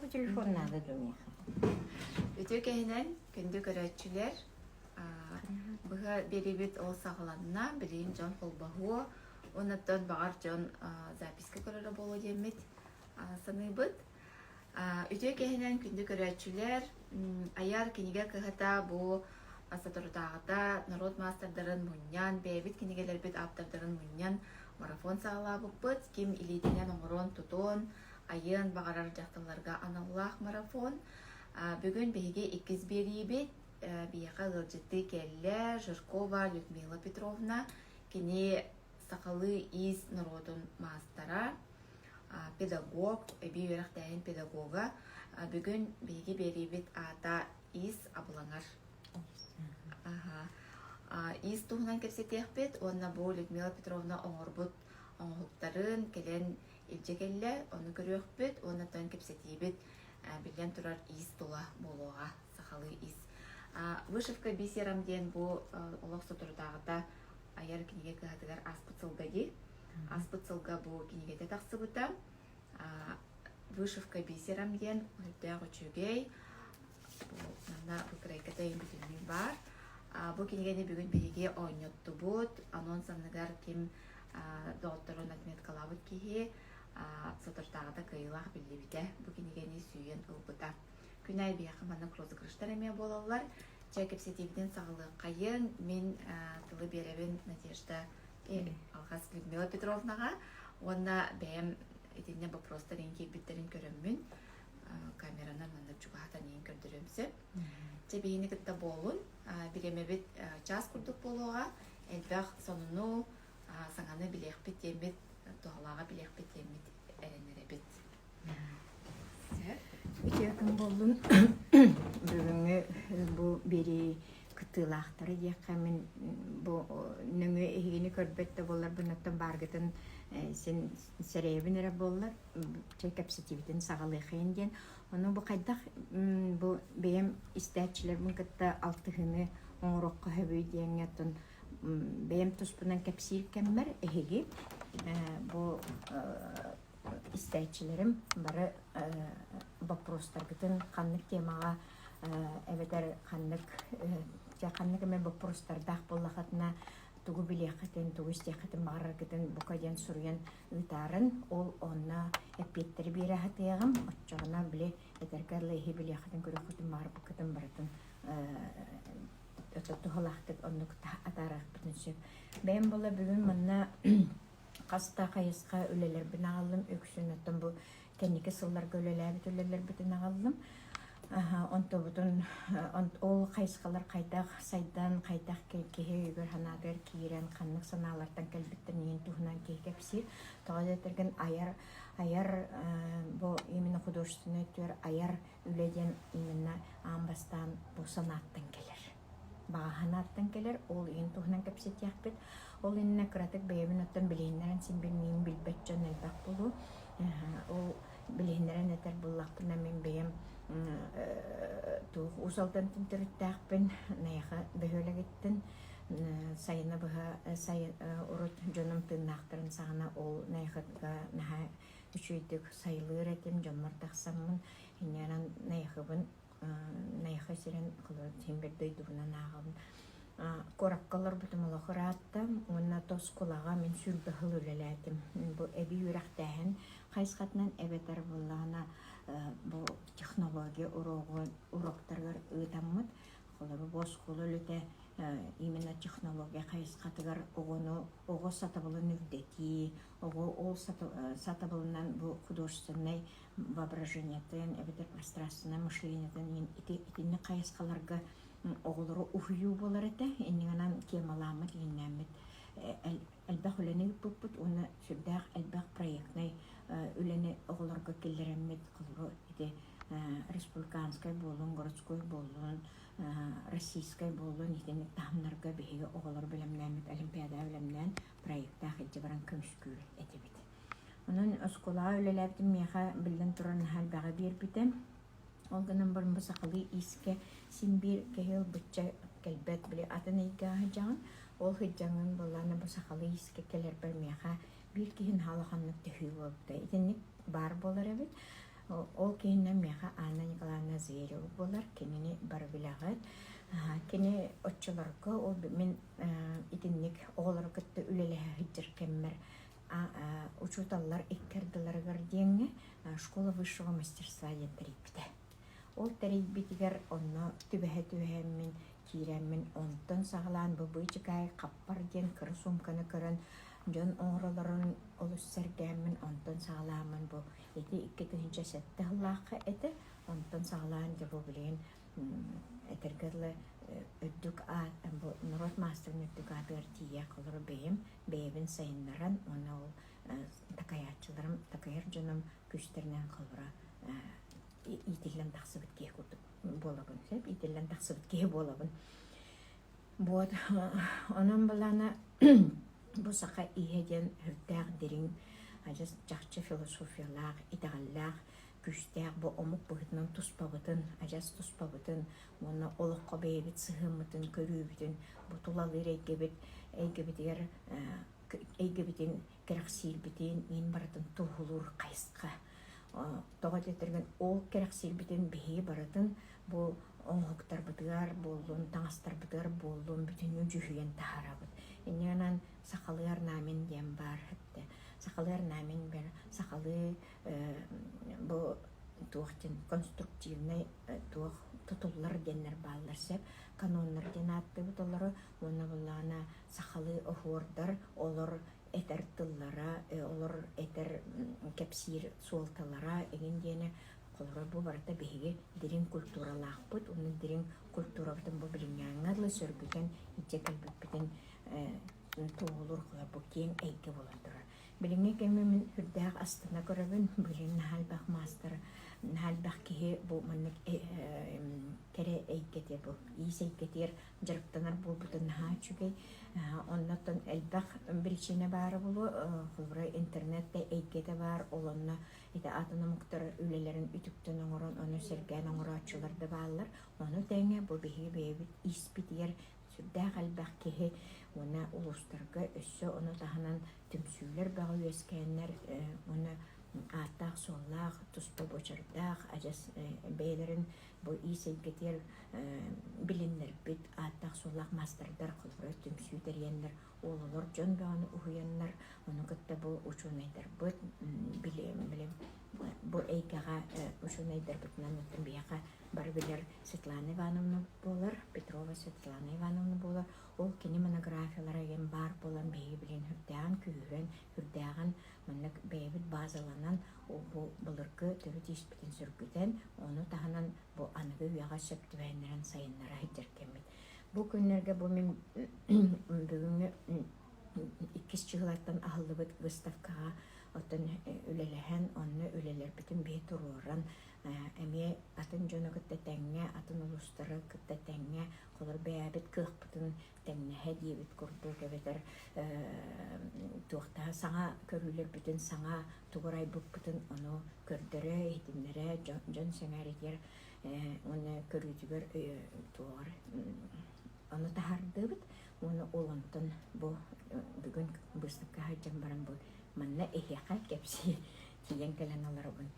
bu telefon nada dönüyor. Ütü kehinen kündü görüntüler bıha beribit olsağılanına bilin can holbahu ondan bağır can zapiska karara bolu yemit sanıbıt. Ütü kehinen kündü görüntüler ayar kiniga kıhata bu Asaturdağıda narod masterların munyan, bebit kinigeler bit aptardарын munyan marafon sağla bıkbıt, kim ilidinen oğuron tutun, ayın bağırar jaktalarga anallah marafon. Bugün bege ikiz beribit, biyaqa gılcıttı kelle, Жиркова Людмила Петровна, kini sakalı iz narodun mastera, pedagog, bir yörek dahin pedagoga. Bugün bege beribit ata iz ablangar. Из туһунан кепсетиэхпит, онна бу Людмила Петровна оҥорбут оҥоһуктарын келен илдьекелле, ону көрүөхпүт, оннатан кепсетиибит билен турар из тула болуға, сахалы из. Вышивка бисерам ден бу олох сотурдагыта аяр киниге кыһатыгар аспыт сылга ди. Аспыт сылга бу кинигете тахсыбыта. Вышивка бисерам ден үлдәг үчүгей. Бу нана букрайката ембитилми бар. Bu kinigeni bugün birigi oynattu bud. Anonsanıgar kim doktorun admet kalabut kihi satırtağıda kıyılaq bildi bide. Bu kinigeni süyün ılbıda. Günay bir yakımana rozıgrışlar emeye bolallar. Çekip setivden sağlığı kayın. Min tılı berevin Надежда Algas Людмила Петровнаға. Onda benim edinne bu prostarinki bitterin körümmün. Kameradan mandıp çuğahatan yiyin kördürümsü. Çebeyini kıtta bolun. Bilemebit çaz kurduk boluğa. Elbaq sonunu sağanı bilekbit yemit, doğalağa bilekbit yemit erenlerebit. Ütüyakın bolun. Bugünkü bu biri kıtılaqtары diyekkamin bu nöngü ehini körbette bollar bunattan bargıtın sen sereyebin ere bollar çekapsitiviten sağalıqayın diyen. Onun bu qaydaq bu benim istäçiler bu kıtta altıhını oңuroqqa höbüy diyen yatın benim tuspunan kapsir kemmer ehigi bu istäçilerim bari вопростаргытын қаннык темаға эветер қаннык эме вопростардах боллахатына тугу билехатын тугу истехатын бараргытын букаден суруян ытарын ол онна эппеттер бирахатыягам отчогуна биле этеркерлехи билехатын көрөхүтүн бар букатын баратын өтөтүхалахтык оннук атарахпытын сөп бэм бола бүгүн манна каста кайыска өлелер бинагалым өксүнөттөн бу кенники сылларга өлеләбит өлелер бүтүн агалым. Онто бутун ол кайыскалар кайдак сайдан кайдак келкеге үйгөр ханагер кийрен каннык санаалардан келбиттен ен тухунан кейкепсир тоодетерген аяр бу именно художественный төр аяр үледен именно амбастан бу санаттан келер баганаттан келер ол ен тухунан кепсетяхпит ол инне кратык бейбин оттан билейнерен син билмейин билбетчен элбак болу ол билейнерен этер буллактына мен бейим тух усалдан тинтериттаахпин наяха бөһөлөгиттин сайына быха сай урут жонум тыннаахтарын сагана ол наяхатга наха үчүйдүк сайлыыр этим жонмар тахсаммын иннеран наяхыбын наяха сирен кылы тембердей дубунан аагабын кораккалар бутумалахыраатта уна тоскулага мен сүрбөхыл үлеләтим бу эби үрәхтәһен кайсқатнан эбетер буллана бу технология уроктаргар ыытаммыт холору боскулу лүтэ именно технология кайсқатыгар ого сатабылын үрдети ого ол сатабылынан бу художественный воображениятен эбетер пространственное мышлениятен итинне кайсқаларга оголору ухую болар эте эннигенан кемаламыт иннәмит элбах үлени буппут уна сүрдах элбах проектный үлени оголорга келлереммит кылру ите республиканскай болун городской болун российскай болун итени тамнарга беге оголор билемнәмит олимпиада билемнән проектта хәҗҗә баран көмскүр этебит унун оскола үлеләбитим меха билден туран хәл бага бирбитем олганан барым басакылы иске симбир кehel бутча келбет биле атынайга хаҗан ол хаҗаңын болланы басакылы иске келер бер меха бир киһин халаханнык төһү болду итенник бар болар эбит Ол кейіннен меха Анна Николаевна Зверева болар, кенені бар білағыт. Кені отчыларға ол мен итинник оғылар күтті үлелігі хиджір кеммер учуталлар иккерділарғар дейінгі школа высшего мастерства ентарипті. Ол тарипбетігер онны түбәхі-түбәхіммен, киреммен онтын сағылан бұбычықай қаппар ден кірі сумканы көрін жон оңырыларын олыссәргәммен онтын сағыламын бұл. Еті 2-7 ғылақы әті онтын сағылан де бұл білейін этергерле өддүк Нұрот мастерын өддүк атығыр тие қылыры бейбін сайынларан, оны ол такаятчыларым, такайыр жоным күштерінен қылыра итілен тақсы бітке болабын, итілен тақсы бітке болабын. Бот, оның бұланы бұл сақа иеден үрдәғ дерін, жақшы философиялақ, итағаллақ, күштәк бу омук бұғытынан тұспабытын, ажас тұспабытын, оны олыққа бейбіт сығымытын, көрібітін, бұ тұлалыр әйгебітін керақсилбітін, мен баратын тұғылыр қайсқа. Тоға детерген ол керақсилбітін бейі баратын, бұ оңғықтар бұдығар болуын, таңастар бұдығар болуын, бүтін жүхейен тахарабыд. Енегінен сақалығар намен дем бар хітті. Сақалығар намен бер, сақалы бұл туақтен конструктивный туақ тұтылылар денлер балылар сәп, канонлар ден атты бұтылары, оны бұлана сақалы ұхуырдар, олар әтір тыллара, олар әтір кәпсир суалталара, еген дені қолыры бұл барыта бейге дерін культуралақ бұд, оны дерін культура бұтын бұл біліңңаңарлы сөргіден, итекіл бүппіден туғылыр қыла бұл кен әйгі боладыр. Біліңе кәмемін үрдәғ астына көрібін, білің нәхәлбәқ мастыр, нәхәлбәқ кеге бұл мәнік кәрі әйкетер бұл. Иіс әйкетер жарықтанар бұл бұтын наға чүгей. Оннаттан әлбәқ білшіне бары бұлы, құлбыры интернетте әйкеті бар, олонна атына мұқтар үлелерін үтіктен оңырын, оны сәрген оңыры атшыларды балылар. Оны тәңе бұл бейгі бейбіт испетер, сүрдәғ әлбәқ кеге оны ұлыстарға өссі, оны тағынан түмсүйлер бағы өскәнлер, оны аттақ соллақ, тұспа бөчірдақ, ажас бәйлерін бұл исел кетер білінлер бүт, аттақ соллақ мастырдар құлбыры түмсүйдер енлер, олылар жон бағаны ұхыянлар, оны күтті бұл ұшынайдар бүт, білем, бұл әйкаға ұшынайдар бүтінен өттім бияға бар білер Светлана Ивановна болар, Петрова Светлана Ивановна болар, ол кені монографиялар еген бар болан бейі білен хүрдәғын күйірен, хүрдәғын мұнық бейбіт базаланан, бұл бұлырқы түрі тиспетін сүргіден, оны тағынан бұл анығы үйаға сөптібәйнерін сайынлара хеттеркемет. Бұл күнлерге бұл мен бүгінгі 2 жылаттан ағылды бұд выставкаға отын үлеләһән, онны үлелер бүтін бей тұруыран, әме атын жоны күтті тәңе, атын ұлыстары күтті тәңе, қолыр бәбіт кық бұтын тәңнәхә дейбіт күрді кәбетер туақтаға саңа көрілер бүтін саңа туғырай бұп бұтын оны көрдірі, етімдері, жон сәңәр етер, оны көрітігер туғыр. Оны тахарды бұд, оны олантын бүгін бұстыққа хайджан баран бұл. Манна эхеқа кепси тиен кәлен алар бұн.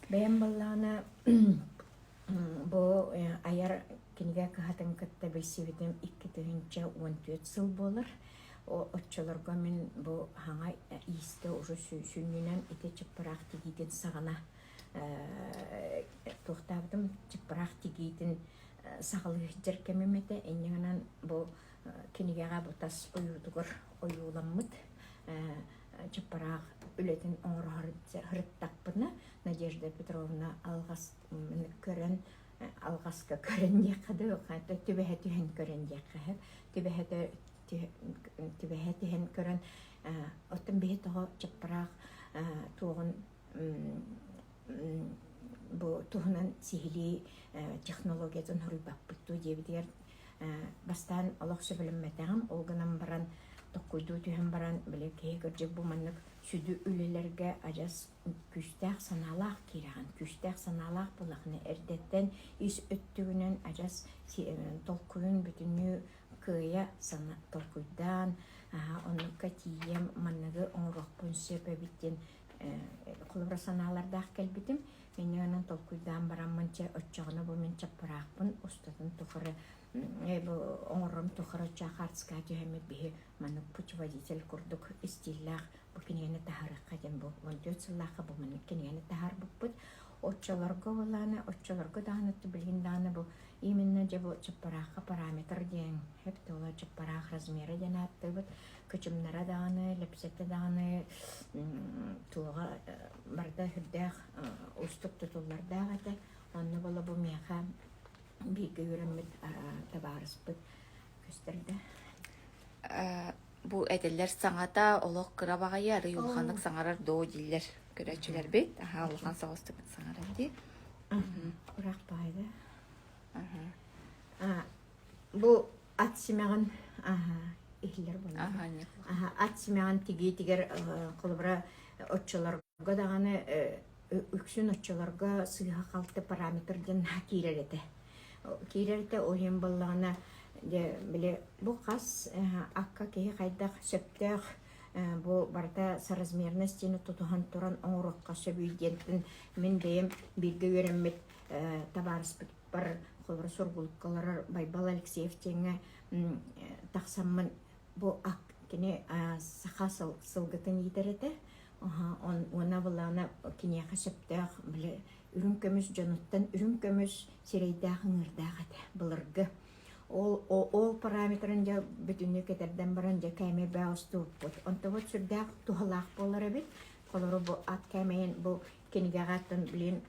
Бәйін баллағына бұл аяр кенеге қағатын күтті білсебетім 2014 сыл болыр. Отчыларға мен бұл хаңа иісті ұжы сүнінен еті чыппырақ тегейтін сағына тоқтабдым. Чыппырақ тегейтін сағылы жеркемеметі. Әнеңінен бұл кенегеға бұл тас ойудығыр ойуламыд. Чыппырақ үлетін оңыр хырыттақпыны Надежда Петровна алғасқа көрін деқады, түбәхә түхен көрін деқады, түбәхә түхен көрін оттын бейі тұғы чыппырақ туғын туғынан сихили технологиясын хұрыбақ бұтту дебедер бастан олықсы білімметағым олғынан баран тоққойду түйін баран біле кей көржек бұманық сүді үлелерге ажас күштәқ саналақ кераған. Күштәқ саналақ бұлақны әрдеттен ис өттігінен ажас толқуын бүтіні күйе толқуйдан оны кәтием манығы оңырақ бұнсы бәбіттен Кулыбра санаалардах келбитим. Меннен толкуйдан барамманча отчагына бу мен чаппаракпын устатын тухары бу оңором тухары чахартска жемет бихи манук путеводитель курдук истиллах бу кинени тахарыкка дем бу монтёцлаха бу мен кинени тахар буппут отчаларга баланы отчаларга даанытты билген дааны бу именно же бу чаппаракка параметр ден хеп тола чаппарак размеры ден аттыбыт көчүмнара дааны лепсетте дааны туга барда хүрдэх устук тутуллардагы да онны бола бу меха биге үйренмет табарыспыт көстөрдө. Бу эделер саңата олох кыра багая ары улханнык саңарар доо дилер көрөчүлөр бит. Аха улхан сагыстык саңарар ди. Урак байды. Бу ат семяган ихлер була. Ат семяган тигер кулбра отчолорго даганы үксүн отчолорго сыйга калты параметрден киререте. Кирерте ойын боллағына біле бұл қас аққа кейі қайдақ сөптіғ бұл барда соразмерностіні тұтуған тұран оңырыққа сөбейдентін мен дейім білгі өремет табарыспыт бар қолыр сұрғылыққалар Байбал Алексеевтеңі тақсамын бұл ақ кене сақа сылғытын едереті ona bulana kinyaha septah bile ürün kömüs canuttan ürün kömüs sireydah ngırdağı bulurgu. Ol parametranja bütünlük ederden barınca kayme bağıstı bud. Onta bud sürdağ tuhalaq bolara bit. Koluru bu at kaymeyen bu kinigağattan bilin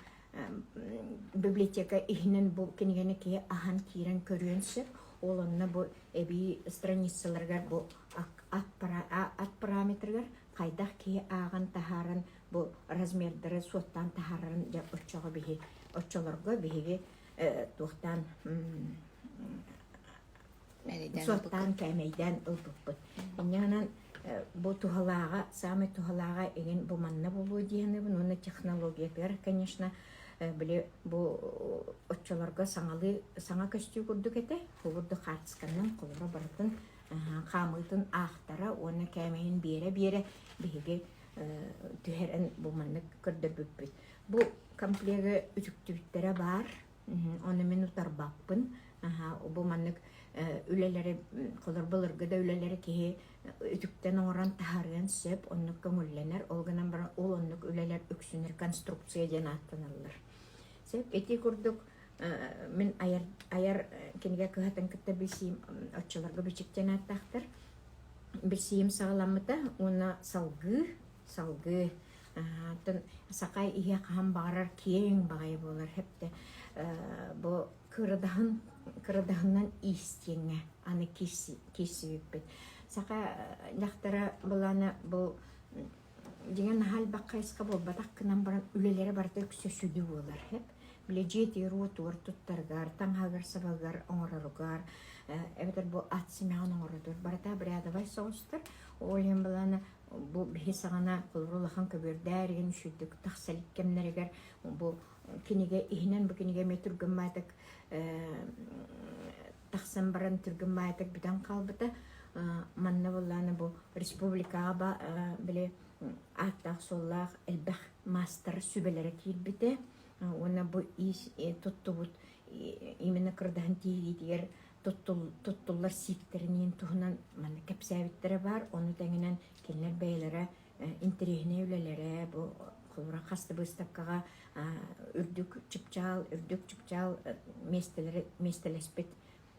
biblioteka ihinin bu kinigeni ki ahan kiren körünsüp. Olunna bu ebi страницаларгар bu at parametreler Кайдах ки аган тахарын бу размердері суоттан тахарын жа оччого бихи оччолорго бихиги тухтан суоттан кәмейден ылбыппыт. Иннянан бу тухалага сами тухалага еген бу манна болу дияны бу нуна технологиялар конечно биле бу оччолорго саңа көстүү курдук эте хурду хартсканнан колора бартын қамытын ақтара, оны кәмейін бере беге түхерін бұлманны көрді бүппіт. Бұл комплегі үтіктіктері бар, оны мен ұтар бақпын. Бұлманны үлелері, қолыр бұлырғы да үлелері кеге үтіктен оңыран тахарыған сөп, оны көңілленер, олғынан бұрын ол онлық үлелер үксінер конструкция ден аттанылыр. Сөп, әте күрдік, мен аяр кенге кыһатын кытта билсиим оччолорго бичиктен аттахтар билсиим сагаламыта уна салгы тон сакай ия кахан барар кең багай болар хепте бу кырдаһыннан истеңе аны кисибиппит сака жактара буланы бу деген хал баккайска бол батаккынан баран үлелери барда сөсүдү болар хеп Билежети ротуар туттаргар, таңхагар сабагар, оңраругар, эбетер бу атсимян оңрадыр. Барата бирядавай соғыстыр. Олем баланы бу бихисагана кулрулахан көбердер ген шүддік тақсалик кемнерегер бу кинеге ихнен бу кинеге метүргөн майтак тақсан баран түргөн майтак бидан калбыта манна баланы бу республикага биле аттак соллах элбах мастер сүбелери килбите. Она бу туттубут именно кырдахан тигер туттуллар сиктеринен туһунан мана кепсәбиттәре бар, оны тәңенен келнер бәйләре интерегне үлеләре бу кулра касты выставкага үрдүк чыпчал местелеспет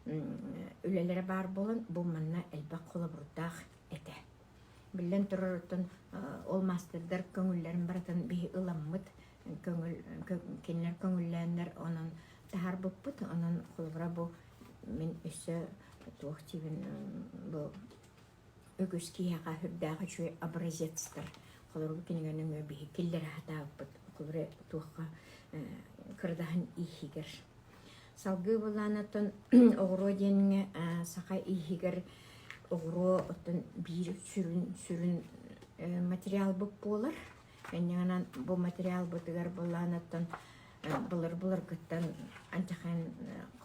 үлеләре бар болын, бу манна элбак кола бурдах эте. Билен турыртын ол мастердар көңүлләрен баратын бихи ыламмыт кенлер көңүлләннәр онын тахар буппут, онын кулбра бу мен өсө туох тибин бу өгөс кияга хүрдәгы чуй образецтер. Кулбра кенегенең бихи киллер хатабыт, кулбра туохка кырдахан ихигер. Салгы буланатын огроденне сака ихигер огро отын бир сүрүн материал буп болар. Эннянан бу материал бутыгар буланатын булыр гыттан антахан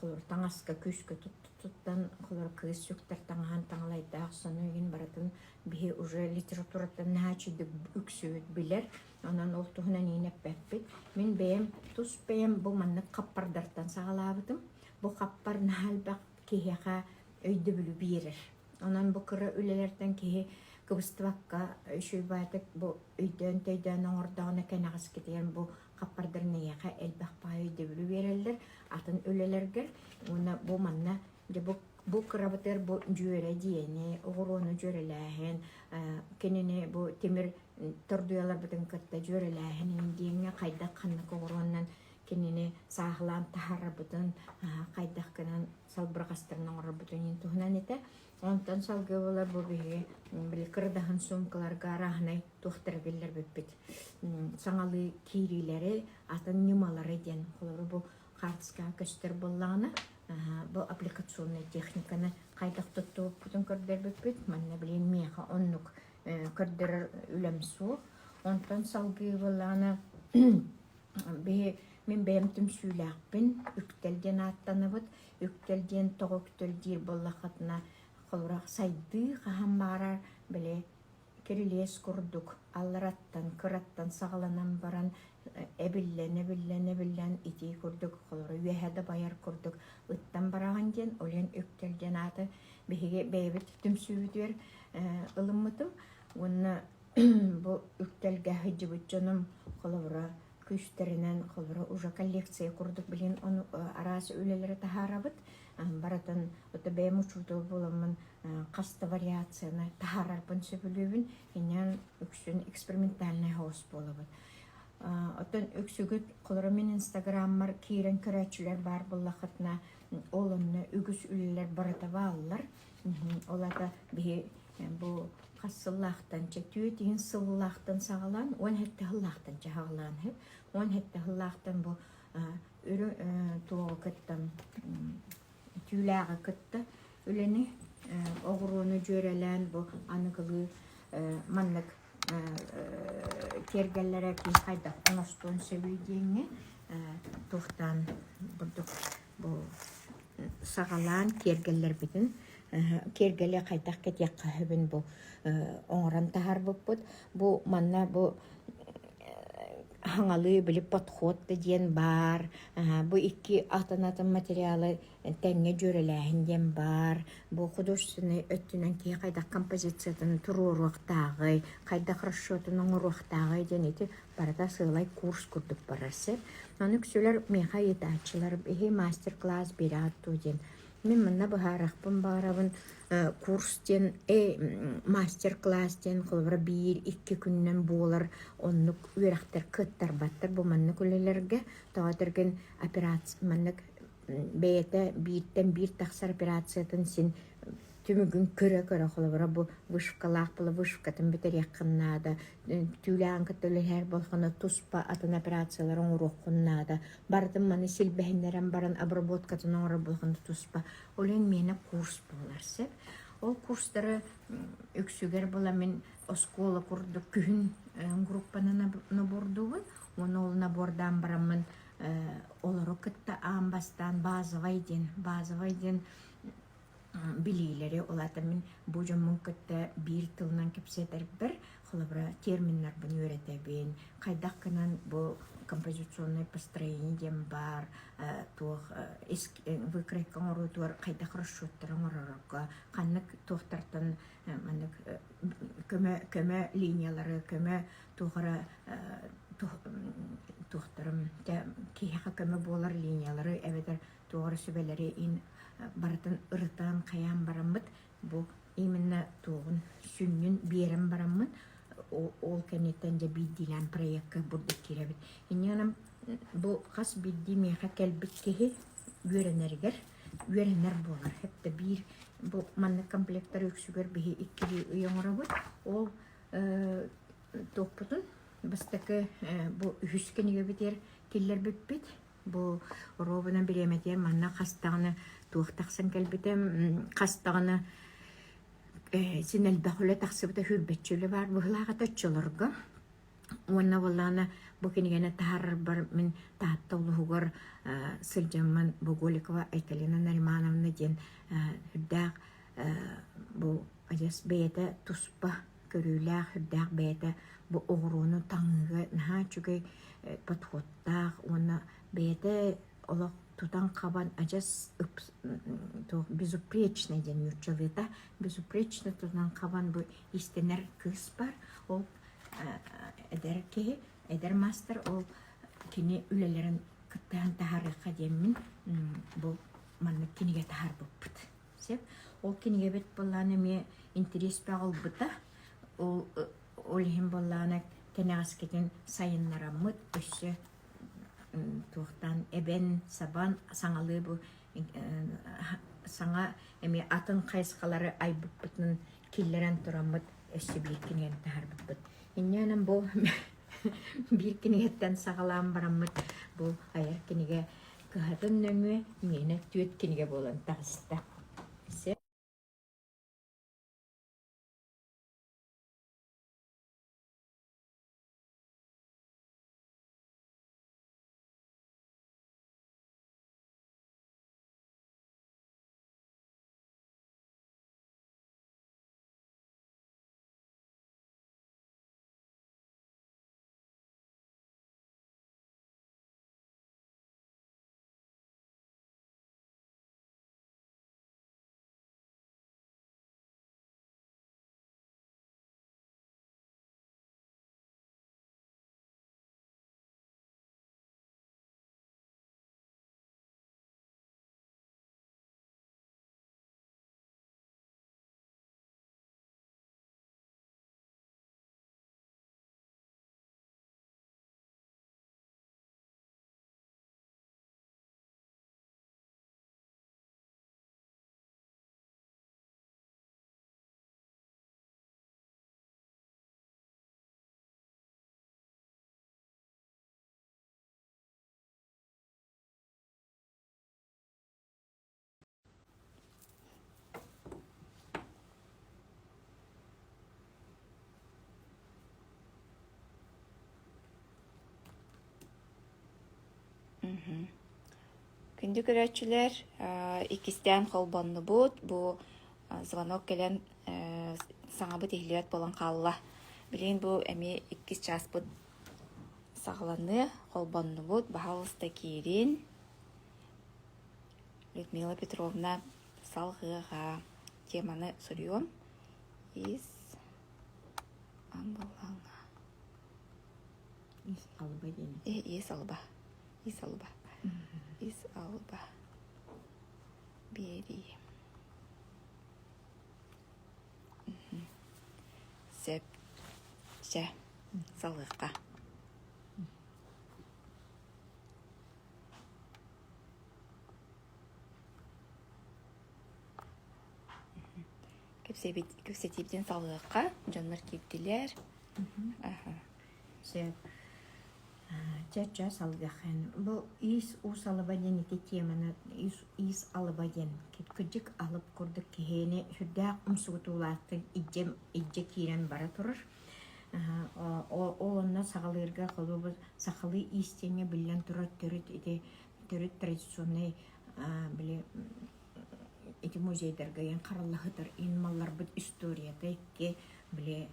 кулур таңаска күскө туттан кулур кыз сүктер таңахан таңалайдаах саныгин баратын бихи уже литератураттан наачидик үксүөт билер. Онан ол туһунан иинеппеппит. Мен бэйэм тус бэйэм бу маннык каппардартан сагалаабытым. Бу каппар наһалбак киһиэхэ өйдө бүлү биирер. Онан бу кыра үлелерден киһи кыбыстыбакка шүйбаатык бу өйдөн төйдөн оңордоона кенагыс кетиген бу каппардар нейэхэ элбахпаа өйдө бүлү биэреллер. Атын үлелергер. Уна бу манна бу кырабытыр бу жүйөрэ диэни, оғуруону жүйөрэлээһэн, кенини бу темир тордуялар бытын кытта жүйөрэлээһэн индиэҥҥэ хайдах ханнык оғуруоннан кенини саахлаан тахарабытын хайдах кынан салбыргастырын оҥорбутун ин туһунан ите. Онтон салгыбыла бу биһиги били кырдаһын сумкаларга арааһынай туохтарабиллер биппит. Саҥалы киирилери атын ньымалары диэн холору бу хартска көстөр буллаана бу аппликационный техниканы кайдах туттууппутун көрдөр биппит. Манна билин меха оннук көрдөр үлемсу. Онтон салгыбылаана биһи мен бэйэм түмсүүлээхпин үктэлден аттаныбыт. Үктэлден тоҕо үктэлдиир боллахатына холурақ сайды хаһан баарар биле кирилиэс курдук аллараттан кыраттан сагаланан баран эбиллен ити курдук холуру үэһэдэ байар курдук ыттан бараган диэн олен үктэлден аты биһиги бэйбит түмсүүтүөр ылыммытым. Уонна бу үктэлгэ хыджыбыт дьонум холура күстеринен холура уже коллекция курдук билин ону араасы үлелери тахарабыт. Баратын ота бэйэм учурдуу буламын каста вариацияны тахарарбын сөбүлүүбүн инен үксүн экспериментальный хоос болобут. Отон үксүгүт колора мен инстаграммар киирен көрөчүлөр бар буллахатна олонны үгүс үлелер барата бааллар. Олата биһи бу кассыллахтан чөтүү тиин сыллахтан сагалан, он хетте хыллахтан чагалан хеп, он хетте хыллахтан бу үрү туого кыттан түүлääгы кытта үлени оғуруону жөрелен бу аныкыгы маннык кергеллere ки хайда оностон сөбүйдеңе тухтан бурдук бу сагалан кергеллер битин кергеле кайтак кетекка хөбүн бу оңоран тахар буппут. Бу манна бу хаңалы билип подход диен бар. Бу икки атанатын материалы тәңге жөреләһин диен бар. Бу художественный өттүнен ки кайда композициятын туруруактагы, кайда расчетын оңоруактагы диен ити барата сылай курс курдук барасы. Аны күсөлөр меха етачылар бихи мастер-класс берат диен. Мен манна бахарахпын барабын курс диен мастер-класс диен холбара 1-2 күннен болар оннук үерактар кыттар баттар бу манны күлелерге таатырген операция маннык бейте биттен бир таксар операциятын син түмүгүн көрө холбара бу вышкалах бул вышкатын битер якыннада түлән кытылыр болгоно туспа атын операциялар оңурукуннада бардым маны силбехнерен баран обработкатын оңур болгоно туспа олен мени курс боларсы. Ол курстары үксүгер була мен оскола курдук күн группаны набордубун. Оны ол набордан барамын олару кытта амбастан базовайден билилери олата мен бу жомун кытта бир тылынан кепсетер бир холобра терминнар бун үйрөтөбүн. Кайдак кынан бу композиционный построение бар, тух выкройкан орутуар кайдак расчеттарын оророкко, каннык тухтартан маннык көмө линиялары, көмө тухара тухтарым киха көмө болар линиялары эбетер тугара сүбелери ин баратын ырытан каян барамыт. Бу именно тугун сүннүн берем барамыт. Ол кенеттен де биддилен проектка бурдук киребит. Инянам бу кас бидди меха келбит кихи үйренергер болар. Хепте бир бу манны комплекттар өксүгөр бихи 2 уйоңорабыт. Ол топпутун бастакы бу үскенеге битер киллер биппит. Бу робына биреметер манна кастагына туактаксан келбитем кастагына синел бахуле таксыбыта хүрбетчүле бар бухлага төччөлөргө. Уонна боллана бу кенегене тахар бар мен тааттолугур сылжамман Буголикова Айталина Нальмановна ден хүрдак бу ажас бэйэтэ туспа көрүүлээх хүрдээх бэйэтэ бу оғруну таңыга наһаа чүгэй подходтаах уонна бэйэтэ олох тутан кабан ажас безупречный ден ючалыта безупречный тутан кабан бу истенер кыз бар ол эдер кеһи эдер мастер ол кини үлелерин кыттаан тахарыка деммин бу манны киниге тахар буппут сеп ол киниге бет болланы ме интерес багыл бута ол олхим болланы тенагас кетен сайыннараммыт өссө туохтан эбен сабан саңалы бу саңа эми атын кайскалары айбыппытын киллерен тураммыт өссө бир киниген тахар буппут инненен бу бир кинигеттен сагалаан бараммыт бу аяр киниге кыһатын нөңүө миэне түөт киниге болан тагыста се Күндү көрөчүлөр икистен холбонну бут бу звонок келен саңабыт ихлият болан калла. Билин бу эми 2 час бут сагланы холбонну бут бахалыста кирин Людмила Петровна салгыга теманы сурьем из амбалаңа. ис алба ден Из алба. Из алба. Бери. Сеп. Се. Салгыга. Көпсетиптен салгыга жонлар киптилер. се чача салгахан бу ис усалба ден ити теманы ис алба ден кыжык алып курдук кехене хүрдәк умсугутулаатын ijje кирен бара турur олонна сагалырга колубу сахалы истене билен турат төрөт традиционный биле эти музейдерге ян караллахытыр инмаллар бит историяда ке биле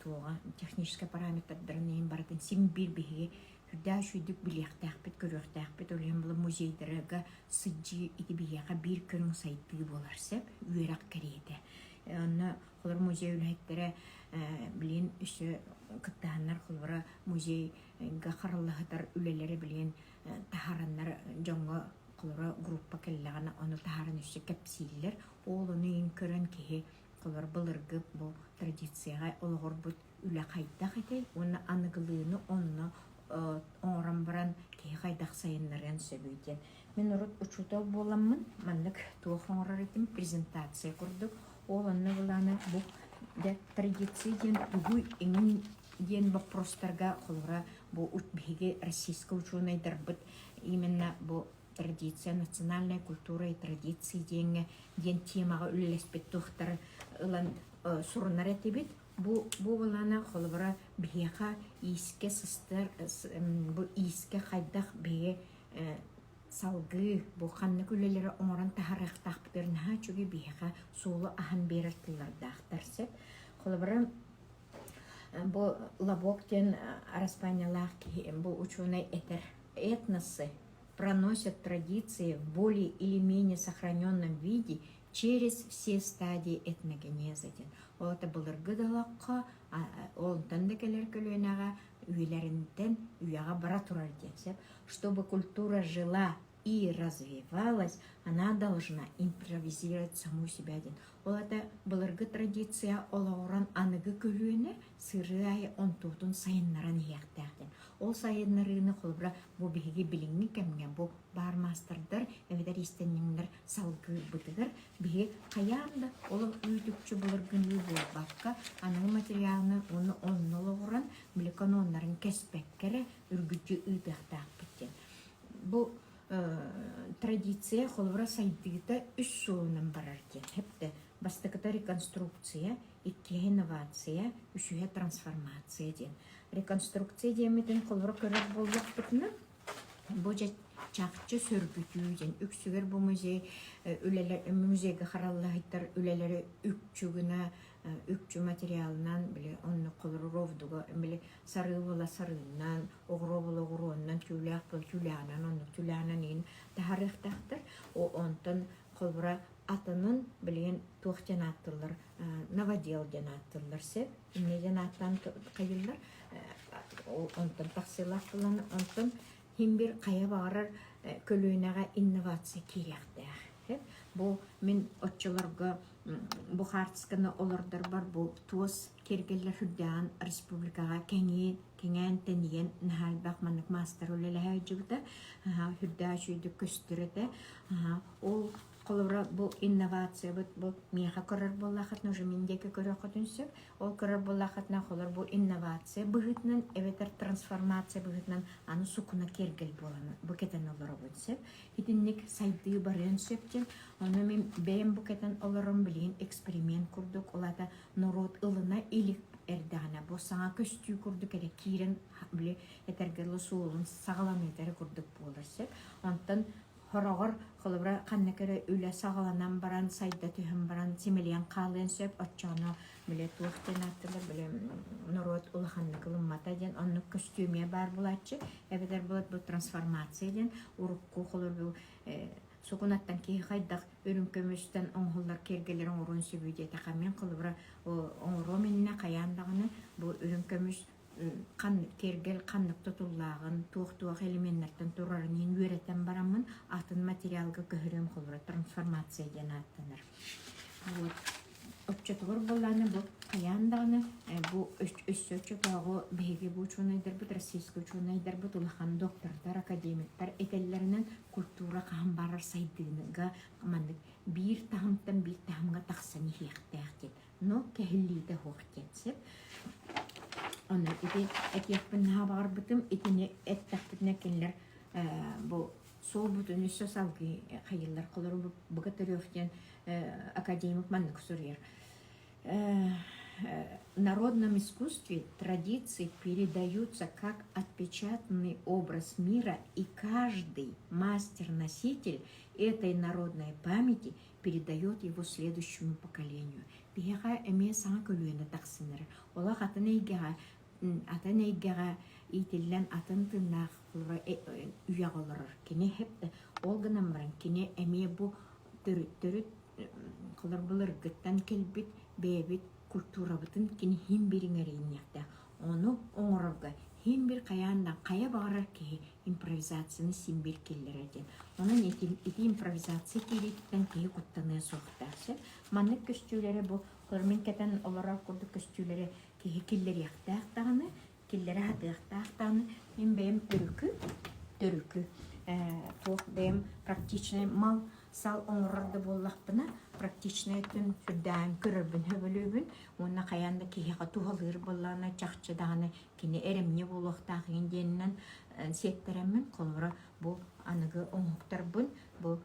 туга технический параметрдарын бартын сим бир биге хүрдә шүйдүк билектәхпит көрөктәхпит олен бул музейдерге сыджи ити бияга бир көрүң сайты болар сеп үерак керейде аны колор музей үләттере билен үсө кыттааннар колора музейга караллахытыр үлелери билен тахараннар жоңго колора группа келлагана аны тахарын үсө кепсиллер олуну ин көрөн кихи колор былыргы бу традицияга олгор бут үле кайдак эте оны аныгылыыны онно оңран баран кихи кайдак сайыннаран сөбүйтен мен урут учута боламмын маннык туохоңрар этим презентация курдук ол анны буланы бу да традиция ден бугуй эңин ден вопростарга колора бу утбиге российская ученый дарбыт именно бу традиция, национальная культура и традиции ден темага үлелеспет тухтар ылан сурунар этибит бу булана холбара бияка иске сыстар бу иске хайдах бие салгы бу ханны күлелері оңоран тахарыктахпытырнаха чуги биха сулу ахан берертылардахтар сеп холобара бу Лабоктин Распанялах бу ученый этносы проносят традиции в более или менее сохраненном виде через все стадии этногенеза. Ол это былыргы далаққа, ол тандекелер көлөнага үйлерінден үйаға бара турар десеп, чтобы культура жила и развивалась, она должна импровизировать саму себя. Ол это былыргы традиция олауран аныгы көлөне сырыай онтутун сайыннаран яқтахден. Ол сайыннарыны холбра бу биһиги билиңни кемге бу бармастырдар, эведер истенниңдер салгы бытыгар, биһи каянда олы үйтүкчү былыргынлы болбакка, аныгы материалны оны оннолугуран, биликон оннарын кеспеккере үргүчү ыйтактаак биттен. Бу традиция холбра сайдыгыта үс суунан барар кен. Хепте бастыкыта реконструкция, икки инновация, үшүхе трансформация ден. Реконструкция демеден холбра көрөк боллак бытына, бу чакчы сөргүтүү ден. Үксүгер бу музейге хараллахыттар үлелери үкчүгүнө үкчү материалынан биле онны колоровдуга биле сарыла сарыынан огробол огроннан тюлях бол тюлянан онны тюлянанын тарихтактыр о онтон колбура атынын билен туохтен аттылар новодел ден аттылар сеп инеден аттан кайыллар онтон тахсилаттылан онтон химбир кая барар көлөөнага инновация керектер. Бу мен отчыларга бу хартсканы олардар бар бу туос кергеллер хүддән республикага кеңен тенген нахал бакманлык мастер үлеләһә җибдә хүддә шуйды көстүрәтә ол колора бу инновация бу миха көрөр буллахат уже миндеке көрө хөтүнсөк ол көрөр буллахатна холор бу инновация быгытнан эветер трансформация быгытнан аны сукуна кергел боланы бу кетен олора булсып итинник сайды барын сөптен аны мен бем бу кетен олорун билин эксперимент курдук олата народ ылына илик эрдана бу саңа көстүү курдук эре кирен биле этергеле суулун сагалам этер курдук болурсып антан хорогор холобра каннекере үле сагаланан баран сайда төһөн баран симелиан калын сөп отчоно биле туохтен аттылар биле народ улаханны кылыммата ден анны костюме бар булачы эбедер булат бу трансформация ден урукку холор бу сукунаттан ки хайдак өрүнкөмүстен оңголлар кергелерин урун сүбүдө такамен холобра оңроменне каяндагыны бу өрүнкөмүс kan kergel kanlık tutulağın tuğ elementlerden turarının üretен baramın atın materyalga köhürüm kolura transformasiya den atlanır. Bu obçatlar bolany bu kayandağını bu ösçötüğü bege bu çunaydır bu rossiyski çunaydır bu tulhan doktorlar akademikler etellerinin kultura kaham barar saydığı mandık bir tahamdan bir tahamga taqsani hiqtaqti no kehillide hoqtetsep onu iti et yapınha var bıtım itini et tahtına kenler bu soğubutun üstü salgı hayırlar kolları bu katırıyorken академик маннык сурьер. В народном искусстве традиции передаются как отпечатанный образ мира, и каждый мастер-носитель этой народной памяти передает его следующему поколению. Биха эме саңа көлүөнө таксыныр. Ола атанайгага итиллен атын тыннак уяголор. Кене хеп олганан баран кене эме бу төрүт кылар булар гыттан келбит бебит культура бутун кини хим бириңеринякта ону оңорга хим бир каяндан кая багарар ки импровизацияны симбир келлер экен онун ити импровизация керектен ки куттаны сохтасы маннык көстүлөрү бу көрмөн кетен олара курду көстүлөрү ки келлер яктаганы келлер хатыктаганы мен бем төрүкү тох бем практичный мал сал оңорды боллақпына практичный түн сүрдән көрөрбүн хөбөлөбүн онна каянда киһига тухалыр боллана чакчыданы кини эремне болохтагын деннен сеттеремин колора бу аныгы оңуктарбын бу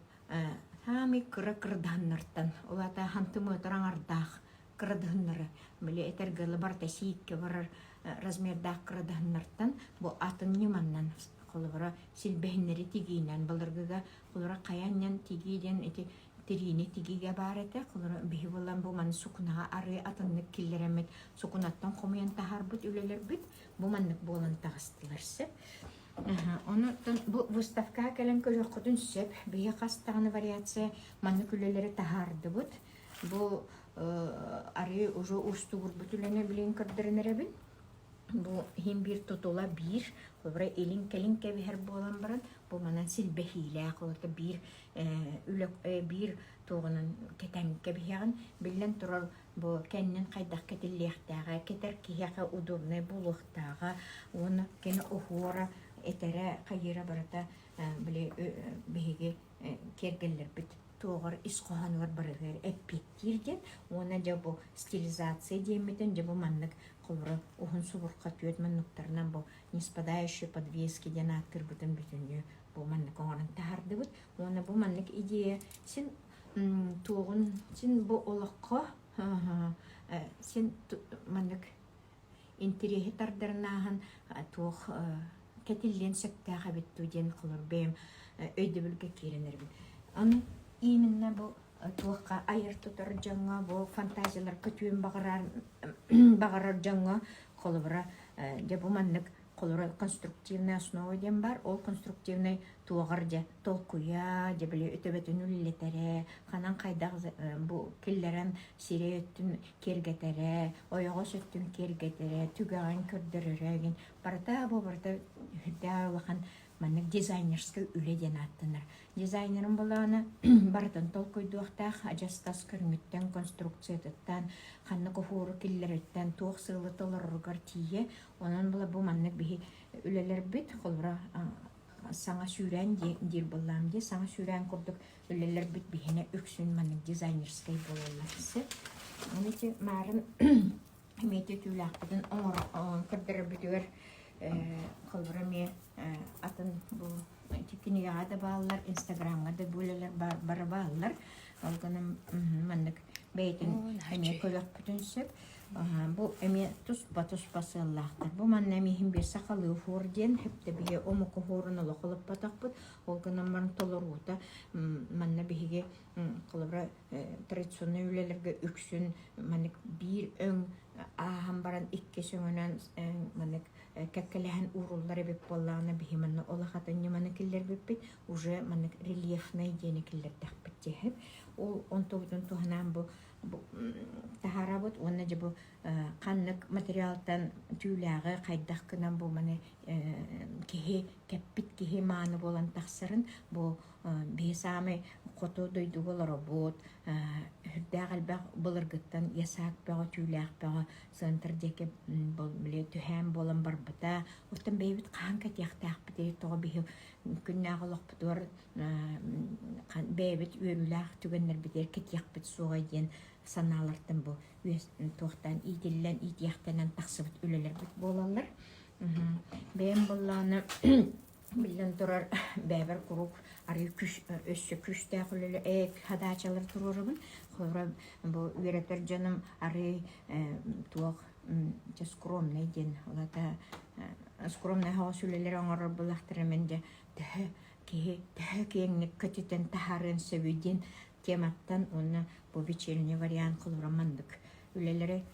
хами кырданнартан олата хантымы тараңардах кырданнары биле этергеле бар тасикке бар размердах кырданнартан бу атын неманнан колбара силбехиннери тигинен балыргыга колбара каяннан тигиден эти тирини тигиге барете колбара бихи болан бу ман сукунага ары атыннык киллеремет сукунаттан комуян тахарбыт үлелер бит бу маннык болан тагыстыларсы. Оны бу выставка келен көжөккөдүн сөп бие кастаганы вариация маннык үлелери тахарды бут. Бу ары уже устугур бүтүлене билин кырдырынеребин. Бу хим бир тотола бир колбара элин келин кебихер болан баран бу манан силбехиле колбара бир үлөк бир тоғынан кетен кебихеган билен турал бу кеннен кайдак кетиллехтага кетер кияка удобный булуктага оны кене охора этере кайыра барата биле беге кергеллер бит тоғыр исқоғануар барыгер эппеттирден оны жабу стилизация демеден жабу маннык колбара ухун субурка түйет манныктарынан бу неспадающие подвески ден аттыр бүтүн бүтүнү бу маннык оңорун тахарды бут оны бу маннык идея сен туғын сен бу олаққа сен маннык интерехи тардарынахан туғ кетилден сөктәға биттуден қылыр бәйім өйді білге керенербін. Аны именно бу туғқа айыр тұтар жаңа бу фантазиялар көтуен бағарар жаңа қолыбыра де бу маннык колора конструктивная основа дем бар, ол конструктивный туғар де толкуя, де біле өтөбетін үлілетере, қанан қайдақ бу келлерен сире өттін кергетере, ойығы сөттін кергетере, түгаған көрдіріреген, барта бу барта хүдді уақан маннык дизайнерский үледен аттыныр. Дизайнерым боланы бартын толкуйдуақтақ, ажастас көрміттен, конструкциятыттан, қанны көфуру келлереттен, туық сылы толырырғар тие, онын бұла бұл маннык бігі үлелер бит, қолыра саңа сүйрен дер болам де, саңа сүйрен көрдік үлелер бит бігіне өксін маннык дизайнерский болаларысы. Онеті марын меті түйләқпідін көрдірі бүтігер қолыра ме атын бұл тикинега да балалар, инстаграмга да бөлелер бары балалар. Алганым маннык бейтин эме көлөк бүтүнсөп, бу эме туспа сыллактар. Бу манна мехим бир сакалы форден хепте бие омуку хорун олоколуп батакпыт. Алганым барын толорута манна биге кылыбра традиционный үлелерге үксүн маннык бир өң ахам баран икки сөңөнөн маннык кәккеләһен уруллары беп болланы бихиманны олахатын неманы киллер беппит уже маннык рельефный дене киллер тахпит техеп ол 19 туханан бу тахарабыт онна же бу каннык материалтан түүләгы кайдак кынан бу маны кеһе кәппит кеһе маны болан тахсырын бу бесаме кото дойдугол робот хүрдәгәлбәк булыргыттан ясак бага түүләк бага центр деке бул биле төһәм болан барбыта оттан бейбит канка тяхтак бите тога бихи күннәгылык бутор бейбит үрүләк түгеннәр битер кетяк бит сугайден саналартын бу тохтан идиллен идяхтанан таксыбыт үлелер бит болалар бем булланы билен турар бәбер курук ары күш өссө күштә хөлеле хадачалар турурбун хора бу үретер жаным ары туак же скромный ден алата скромный хавасүлелер аңар булактыр менде ке кеңник көтүтен тахарын сөбүден тематтан оны бу вечерний вариант кылырамандык үлелери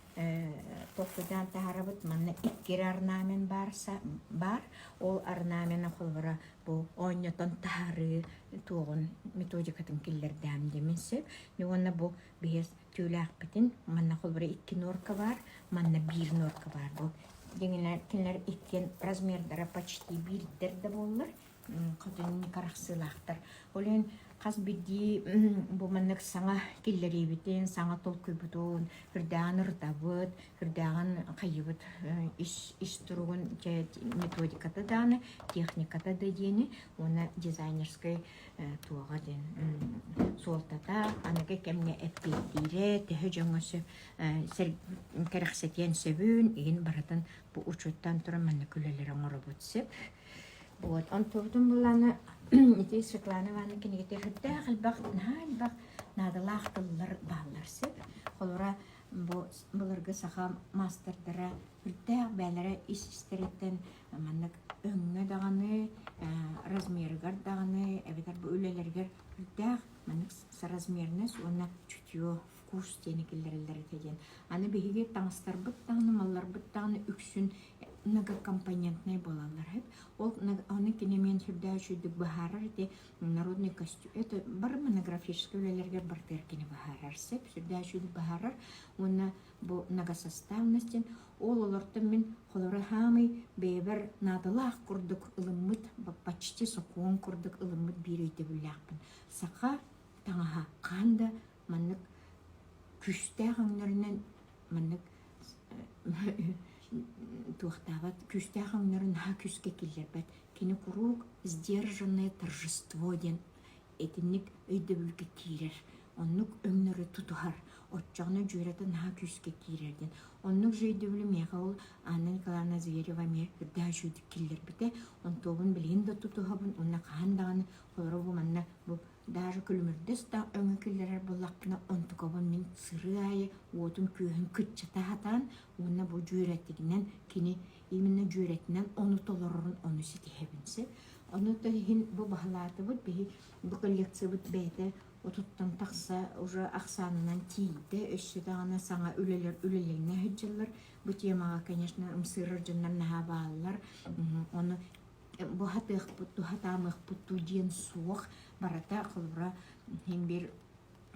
тофудан тахарабыт манна иккер орнамен бар ол орнамен кылбара бу ойнотон тахары тугун методикатын киллердәм деменсе нугана бу бес түүләк битин манна кылбара 2 норка бар манна 1 норка бар бу деңелер кинлер иккен размердары почти бирдерде боллар катын караксылактар олен каз бидди бу маннык саңа киллери битен саңа толкуй бутун хүрдәгән ыртабыт хүрдәгән кайыбыт иш туругун методиката даны техниката да дени оны дизайнерский туага ден солтата аныгы кемне эппетире төһө жаңасы керексетен сөбүн ин баратын бу учуттан тура манны күлелер аңарыбытсып вот он турдун буланы ити Светлана Ивановна кинегете хүрдәгәл бак надалахтылар балларсы холора Бұларғы саха мастerdara үрдәк бәлері ис-истереттен маннык өңі дағаны, размергар дағаны, әбетер бұл өлелергер үрдәк маннык размернес, оны чутье вкус тені келдерілдері теген. Аны бігеге таңыстар бұт дағаны, маллар бұт дағаны үксін многокомпонентный болалар. Ол оны кенемен сүрдәй шүйдік бахарар де народный костюм. Это бар монографический өлелергер бар теркені бахарар сеп, сүрдәй шүйдік бахарар, оны бұл многосоставностен, ол оларды мен қолары хамай бейбір надылақ күрдік ылымыт, почти соқуын күрдік ылымыт берейді бүләқпін. Сақа таңаға қанды маннык күшті ағаңларынан маннык туақтават күшті ағаңларын ха күшке келер бәт. Кені құруқ сдержанное торжество ден етінік өйді бүлгі кейлер. Оннық өңнері тұтуғар. Отчағына жүйретін ха күшке кейлерден. Оннық жүйді бүлі меға ол Анна Николаевна Зверева ме үрдә жүйді келер біте. Он тобын білген да тұтуғабын. Онна қағандағаны қолыры бұманна бұл даже күлімірдіс та өңі келерер болақпына онтықабын мен сыры айы отын күйін күтчата хатан. Онна бұл жүйреттігінен кені именно жүйретінен оны толырырын оны сетихебінсі. Оны тәлігін бұл бағалаты бұд, бұл коллекция бұд бәйді отуттан тақса уже ақсанынан тейді, өші дағына саңа үлелеріне хүджілер. Бұл темаға, конечно, сырыр жыннан наға бағалар. Оны бұл хатық бұд, хатамық бұд ден суық барата қылбыра хембер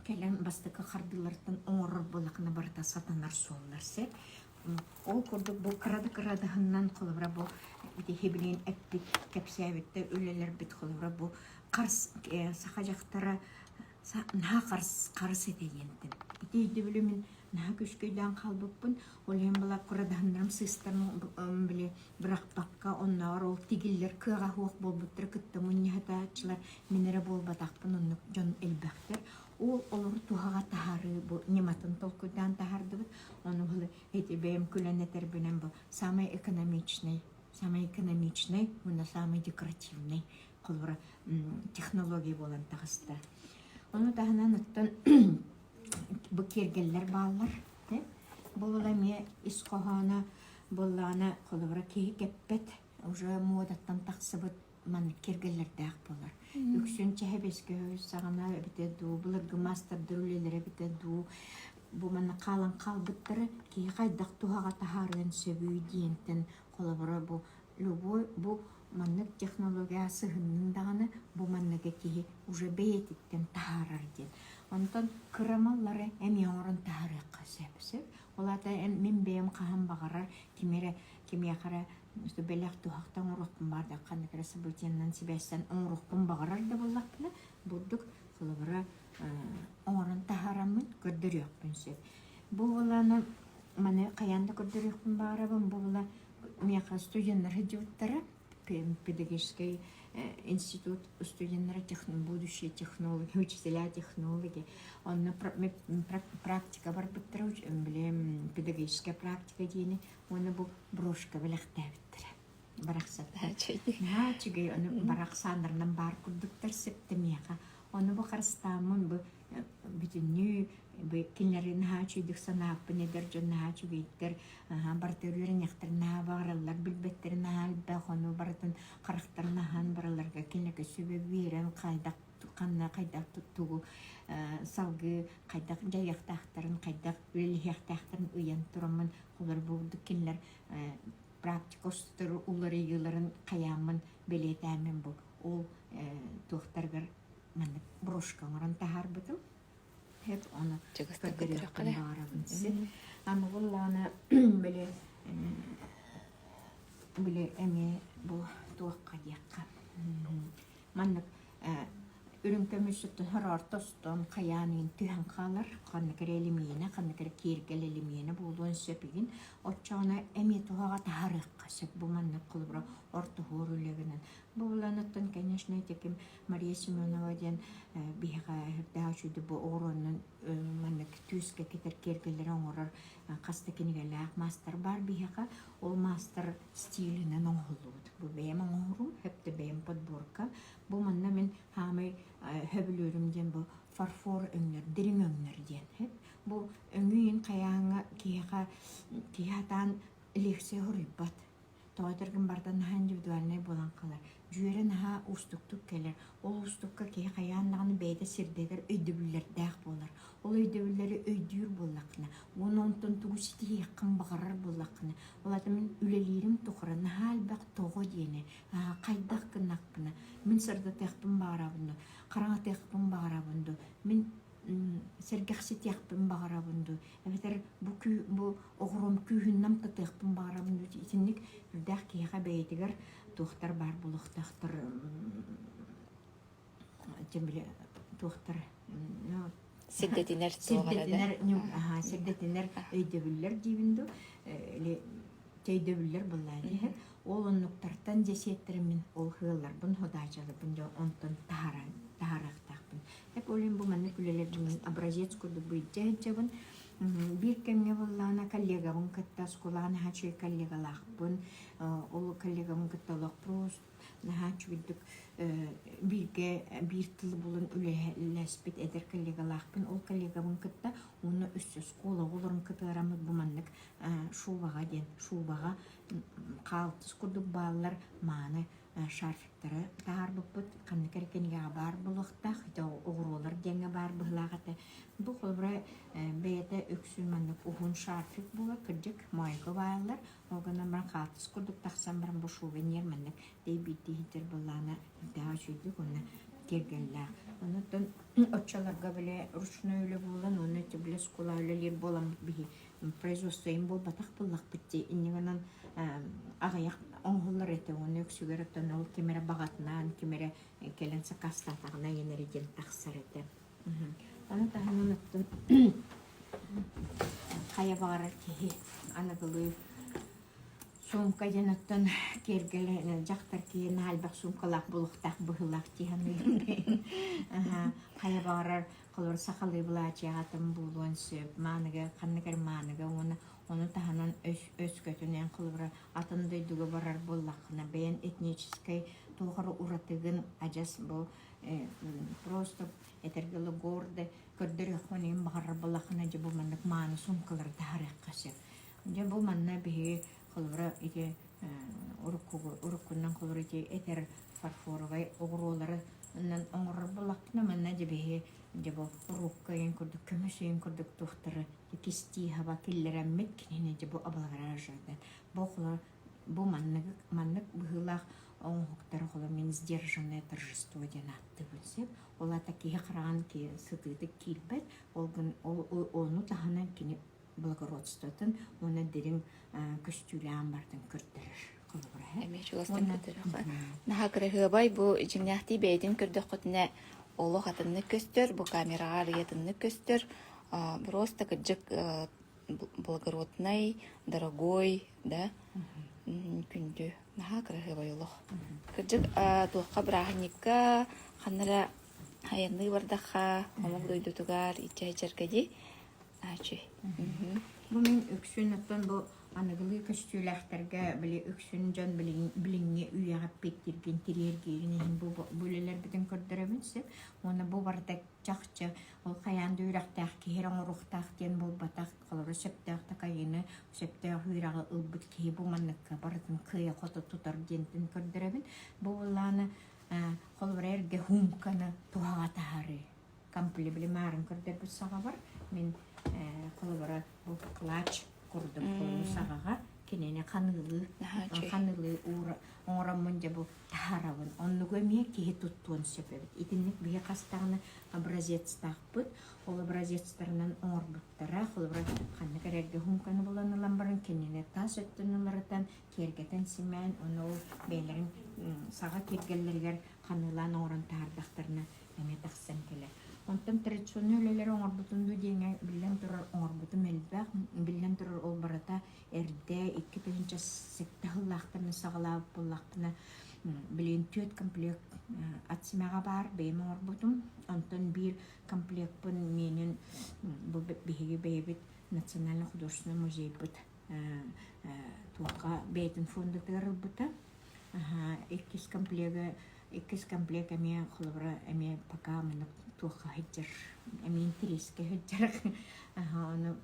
кәлін бастықы қардылардан оңырыр болақына барата сатанар суылар сәп. Ол көрдік бұл қырады-қырадығынан қылыбыра бұл хебілген әппет кәпсәбетті өлелер бет қылыбыра бұл сақа жақтара наға қарыс етегенді. Етейді білі мен наға көшкейден қалбықпын, ол ең бұла қырадығындарым сыстарын біле бірақ баққа оннағар ол тегелер кыға хуақ бол бұттыр күтті мұнне хатачылар менері бол батақпын онны жон әлбәқтер. Ол олар туғаға тахары бұл нематын толкудан тахарды бұд. Оны бұл әйті бәйім күләне тәрбінен бұл самый экономичный, оны самый декоративный қолбыра технология болан тағысты. Оны тағынан ұттан бұл кергелер балар. Бұл оламе исқоғаны болағына қолбыра кейі кәппет уже модаттан тақсы бұд маны кергелерді ақ болар. Үксін чәхебеске сағана бітеді, бұлырғы мастер дүрілелері бітеді, бұл маны қалан қалбыттыры кей қайдақ туғаға тахарын сөбүй дейінтін қолыбыры бұл любой бұл маннык технологиясы ғынындағаны бұл манныға кей уже бейететтен тахарар ден. Онтан кырамалары әме орын тахарыққа сөбісіп. Олата мен бейім қаған бағарар кемере қара бәләқ туғақтан ұруқпын барды қандықыры событияннан себәстен ұруқпын бағарар да болақпыны бұлдық қылыбыра орын тахарамын көрдір өкпін сөп. Бұл оланы маны қаянды көрдір өкпін бағарабын бұл ола меқа студенттары деуттары педагогический институт студенттары будущие технологи, учителя технологи. Он практика бар бұттыру, педагогическая практика дейіні, оны бұл брошка біліқті әбіттірі. Барақсатты. Чүгей, оны барақсанырынан бар күрдіктір сіпті меға. Оны бұл қарыстамын бұл бүтінні кенлерін чүйдік санаппын едер жон чүгейттер бартөрлерін яқтырына бағыралар білбеттерін әлбәқ оны баратын қарақтарына хан бараларға кенлерге сөбе берен қайдақ тұттуғы салғы қайдақ жаяқтақтарын қайдақ өліяқтақтарын ұян тұрамын олар бұлды кенлер практикостыр олар егілерін қаямын белет әмін бұл ол туқтарғар брошка орын тахар бұтым hep onu gördürüyorken bağırabınsı. Ama bunlarına bile emeği bu tuğakka diyakka. Manlık ürünkömüsüttün her artostun kayanın tühen kalır. Kanlıkır elimiyene, kanlıkır kirgel elimiyene bulduğun söpigin. Otçağına emeği tuğağa taharıqqa söp. Bu manlık kılbıra orta horulevinin. Bu olanıttın конечно tekim Maria Simeonova'dan bir daha şuydu bu oranın manlık tüske keter kirgelleri oğurar. Kasta kenigelak master var bir haka. O master stilinin oğuluydu. Bu benim oğurum. Hep de benim podborka. Bu manna men hamay höbülürümden bu farfor önler, dirim önler diyen hep. бу өңүн каяңа киятан лекция хорыйбат. Тоотыргын бардан индивидуальный болан калар. Жүйерен устуктук келер. Ол устукка каяаннаганы бейде сирдегер өйдөбүллер дах болар. Ол өйдөбүллери өйдүр боллакына. Ононтон тугусити якын багарар боллакына. Оларды мен үлелерим тухран халбак того дене. Кайдак кынакпына. Мен сырда текпин багарабынды. Караңа текпин багарабынды. Мен сергексит якпин багарабынды. Эбетер бу огром күйүннам текпин багарабынды. Итинник үрдах кияга бейдигер тухтар бар булуктактыр. Тембеле тухтар Сирдетинер сирдетинер өйдөбүллер дибинду төйдөбүллер буллар. Ол оннуктартан жесеттермен ол хыллар бун ходачалы бун онтон таарактакпын. Эп олен бу маны күлелердин образец курду буйджабын. Bir kemge bollana kollegамын кытта скуланы хачы коллегалакпын. Ол коллегамын кытталак просто нахачыдык бирге бир тыл булын үлелеспит эдер коллегалакпын. Ол коллегамын кытта уну үссү школа олорун кытарамы буманнык шубага калтыс курдук баллар маны шарфиктары таар буппут каныкеркенге бар булукта хыта огролор деңе бар былагата бу холбра бейте өксүн маннык ухун шарфик була кырдык майга байлар огана бар калтыс курдук таксам бар бу шувенер маннык дейбити хитер булана да чүйдүк уна кергенлер онотон очаларга беле ручной үле булган уну тибле скула үлелер болам би производство им бол батак буллак битти иннигенен агаяк оңгуллар эте уну өксүгөрөттөн ол кемере багатынан кемере келенсе кастатагына енериден таксар эте аны тахануттун кая багара ки анагылы сумка жанаттан кергеле жактар кийин албак сумкалак булуктак быгылак тиханы кая багарар колор сакалы булачагатым булуан сөп маныга канныгер маныга оны таханан өскөтүнен кылыбыра атындайдыгы барар боллакына бейен этнической тугары уратыгын ажас бу просто этергелы горды көрдөр хонин багар боллакына же бу мандык мааны сумкалар тарыккасы же бу манна бии кылыбыра иге уруккунан кылыбыра ити этер фарфоровый огролары нан оңор боллакына манна же бии же бу урукка ен көрдүк көмөсөйүн көрдүк тухтары кисти хаба киллереммит кинене же бу абалгара жада бу маннык быгылак оңуктар холо мен сдержанное торжество денатты бүлсеп ола такие хран ки сытыды килбет onu тахана кини благородствотын оны дерин көстүлән бардын көрдөрөр кылбыра эмечугастан кытырага нахакыры бай бу жимнахти бейдин көрдө котуна олох атынны көстөр бу камерага риятынны көстөр просто кыджык благородный дорогой да күндү нахакыры бай олох кыджык туакка брахникка ханара хаянны бардаха омог дойдутугар ичайчаркади ачы бу мен өксүн оттон бу аныгылы көстүләхтәргә биле өксүн жан билиңне уягап петтирген тирергеген бу бүлелер битен көрдөрөмүз оны бу бардак чакчы ол каянды үрактак кирен рухтак кен бу батак калыр септак такайны септак үрагы ылбыт ки бу манныкка бардын кыя кото тутар дентин көрдөрөмүн бу ланы холберге хумканы туагатары кампле биле марын көрдөр бу сага бар мен холбера бу клач курдук сагага кинене канылы ура оңрамын же бу тарабын оннугөме ки туттун себеп итинник бие кастагына образец такпыт ол образецтеринен оңорбуттара холбера канны кереге хумканы буланалан барын кинене тас өттүнүлөртөн кергетен симен ону бейлерин сага кергеллергер канылан орон тардактарына эме таксан келе онтон традиционный оңорбутунду деңе билен турар оңорбутун элбак билен турар ол барата эрде 2-нче сектахлактарны сагалап буллактына билен 4 комплект атсымага бар бейм оңорбутум онтон бир комплект бун менин бу биги бейбит национальный художественный музей бут тука бейтин фонду тырылбыта 2 комплект эме холбра эме пока мен туха хаджар амин триске хаджар аны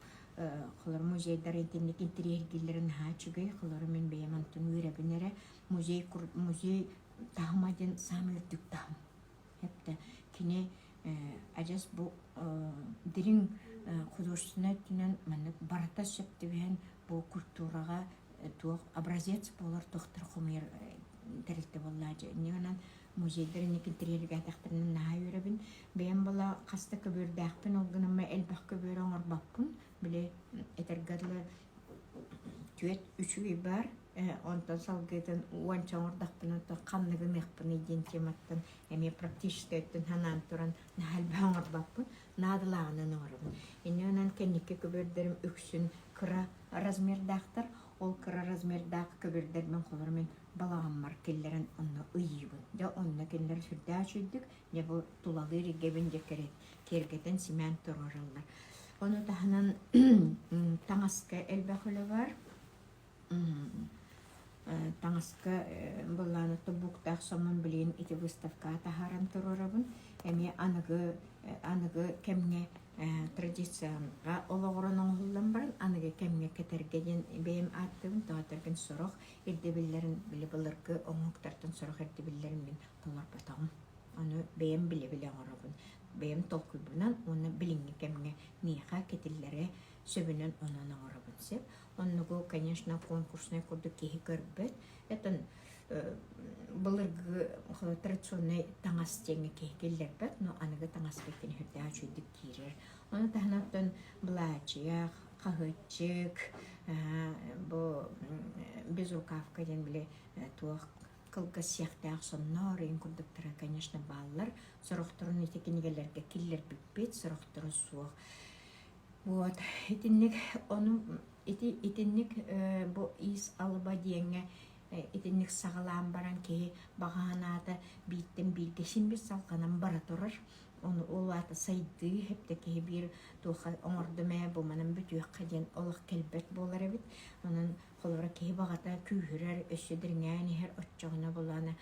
холор музейдар интернет интерьергиллерин хачугай холор мен беямантын үйребинере музей тахмаден самырдык тахм хепте кине ажас бу дирин художественный тинен мен барата септебен бу культурага туох образец болар тохтор хумер терилте боллажы негенен музейдерин интерьерге тахтырын наха үйребин бем бала каста көбөрдәкпин олгынымма элбах көбөр оңорбаппын биле этергарлы түет үчүй бар онтон салгытын уанчаңордакпын то канныгын ыкпын иден тематтан эми практически өттүн ханан туран нахалба оңорбаппын надылагынан оңорбун иненен кенникке көбөрдөрүм үксүн кыра размердактар ол кыра размердак көбөрдөрмөн колормен балагаммар келлерин онно ыйыбын да онно келлер сүрдә чүддүк не бу тулалы ригебин жекерет кергетен симент торораллар оны таханан таңаска элбахөлө бар таңаска булланы тубуктак сомон билин ити выставка тахаран торорабын эми аныгы кемне традицияга ологоронун хуллан барын аныгы кемне кетергеден бейим аттыбын тоотыргын сорох ирдебиллерин били былыркы оңуктартын сорох ирдебиллерин мен толар батагым аны бейим биле оңорабын бейим толкуйбунан оны билинги кемне миха кетиллере сөбүнөн онон оңорабын сеп оннугу конечно конкурсный курду кихи көрбөт этен былыргы традиционный таңас теңе кехкеллербет но аныгы таңас бектен хүрдэ ачуйдык кирер оны тахнаттан блачыяк кагычык бу безрукавка ден биле туак кылга сияктаак соннор ин курдуктара конечно баллар сорохторун итекенигелерге киллер биппет сорохтору суох вот итинник onu итинник бу ис алба деңе итинник сагалаан баран ки баганата биттен билгесин бис салканан бара турар onu олата сайды хептеки бир туха оңордуме бу менен бүтүөккө ден олох келбет болар эбит анын колора ки багата күйүрөр өсөдүрүңәни хер отчогуна буланы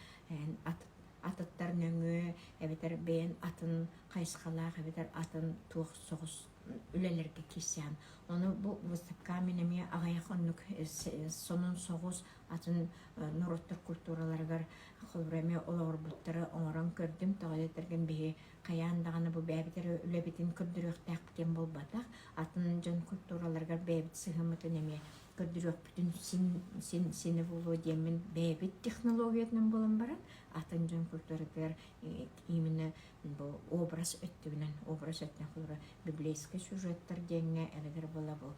атыттар нөңө эбетер бен атын кайскалаак эбетер атын тух согус үлелерге кисян onu bu выставка менеме агаяк оннук сонун согус атын нуроттор культураларгар холбреме олор буттары оңорон көрдүм тагалетерген бии каяндаганы бу бэбитер үлебитин көрдүрөктак кен болбатак атын жон культураларгар бэбит сыгымытын эме көрдүрөк бүтүн сини болуу демин бэбит технологиятын болон баран атын жон культуралар именно бу образ өттүгүнөн холора библейский сюжеттер деңе эледер бола бу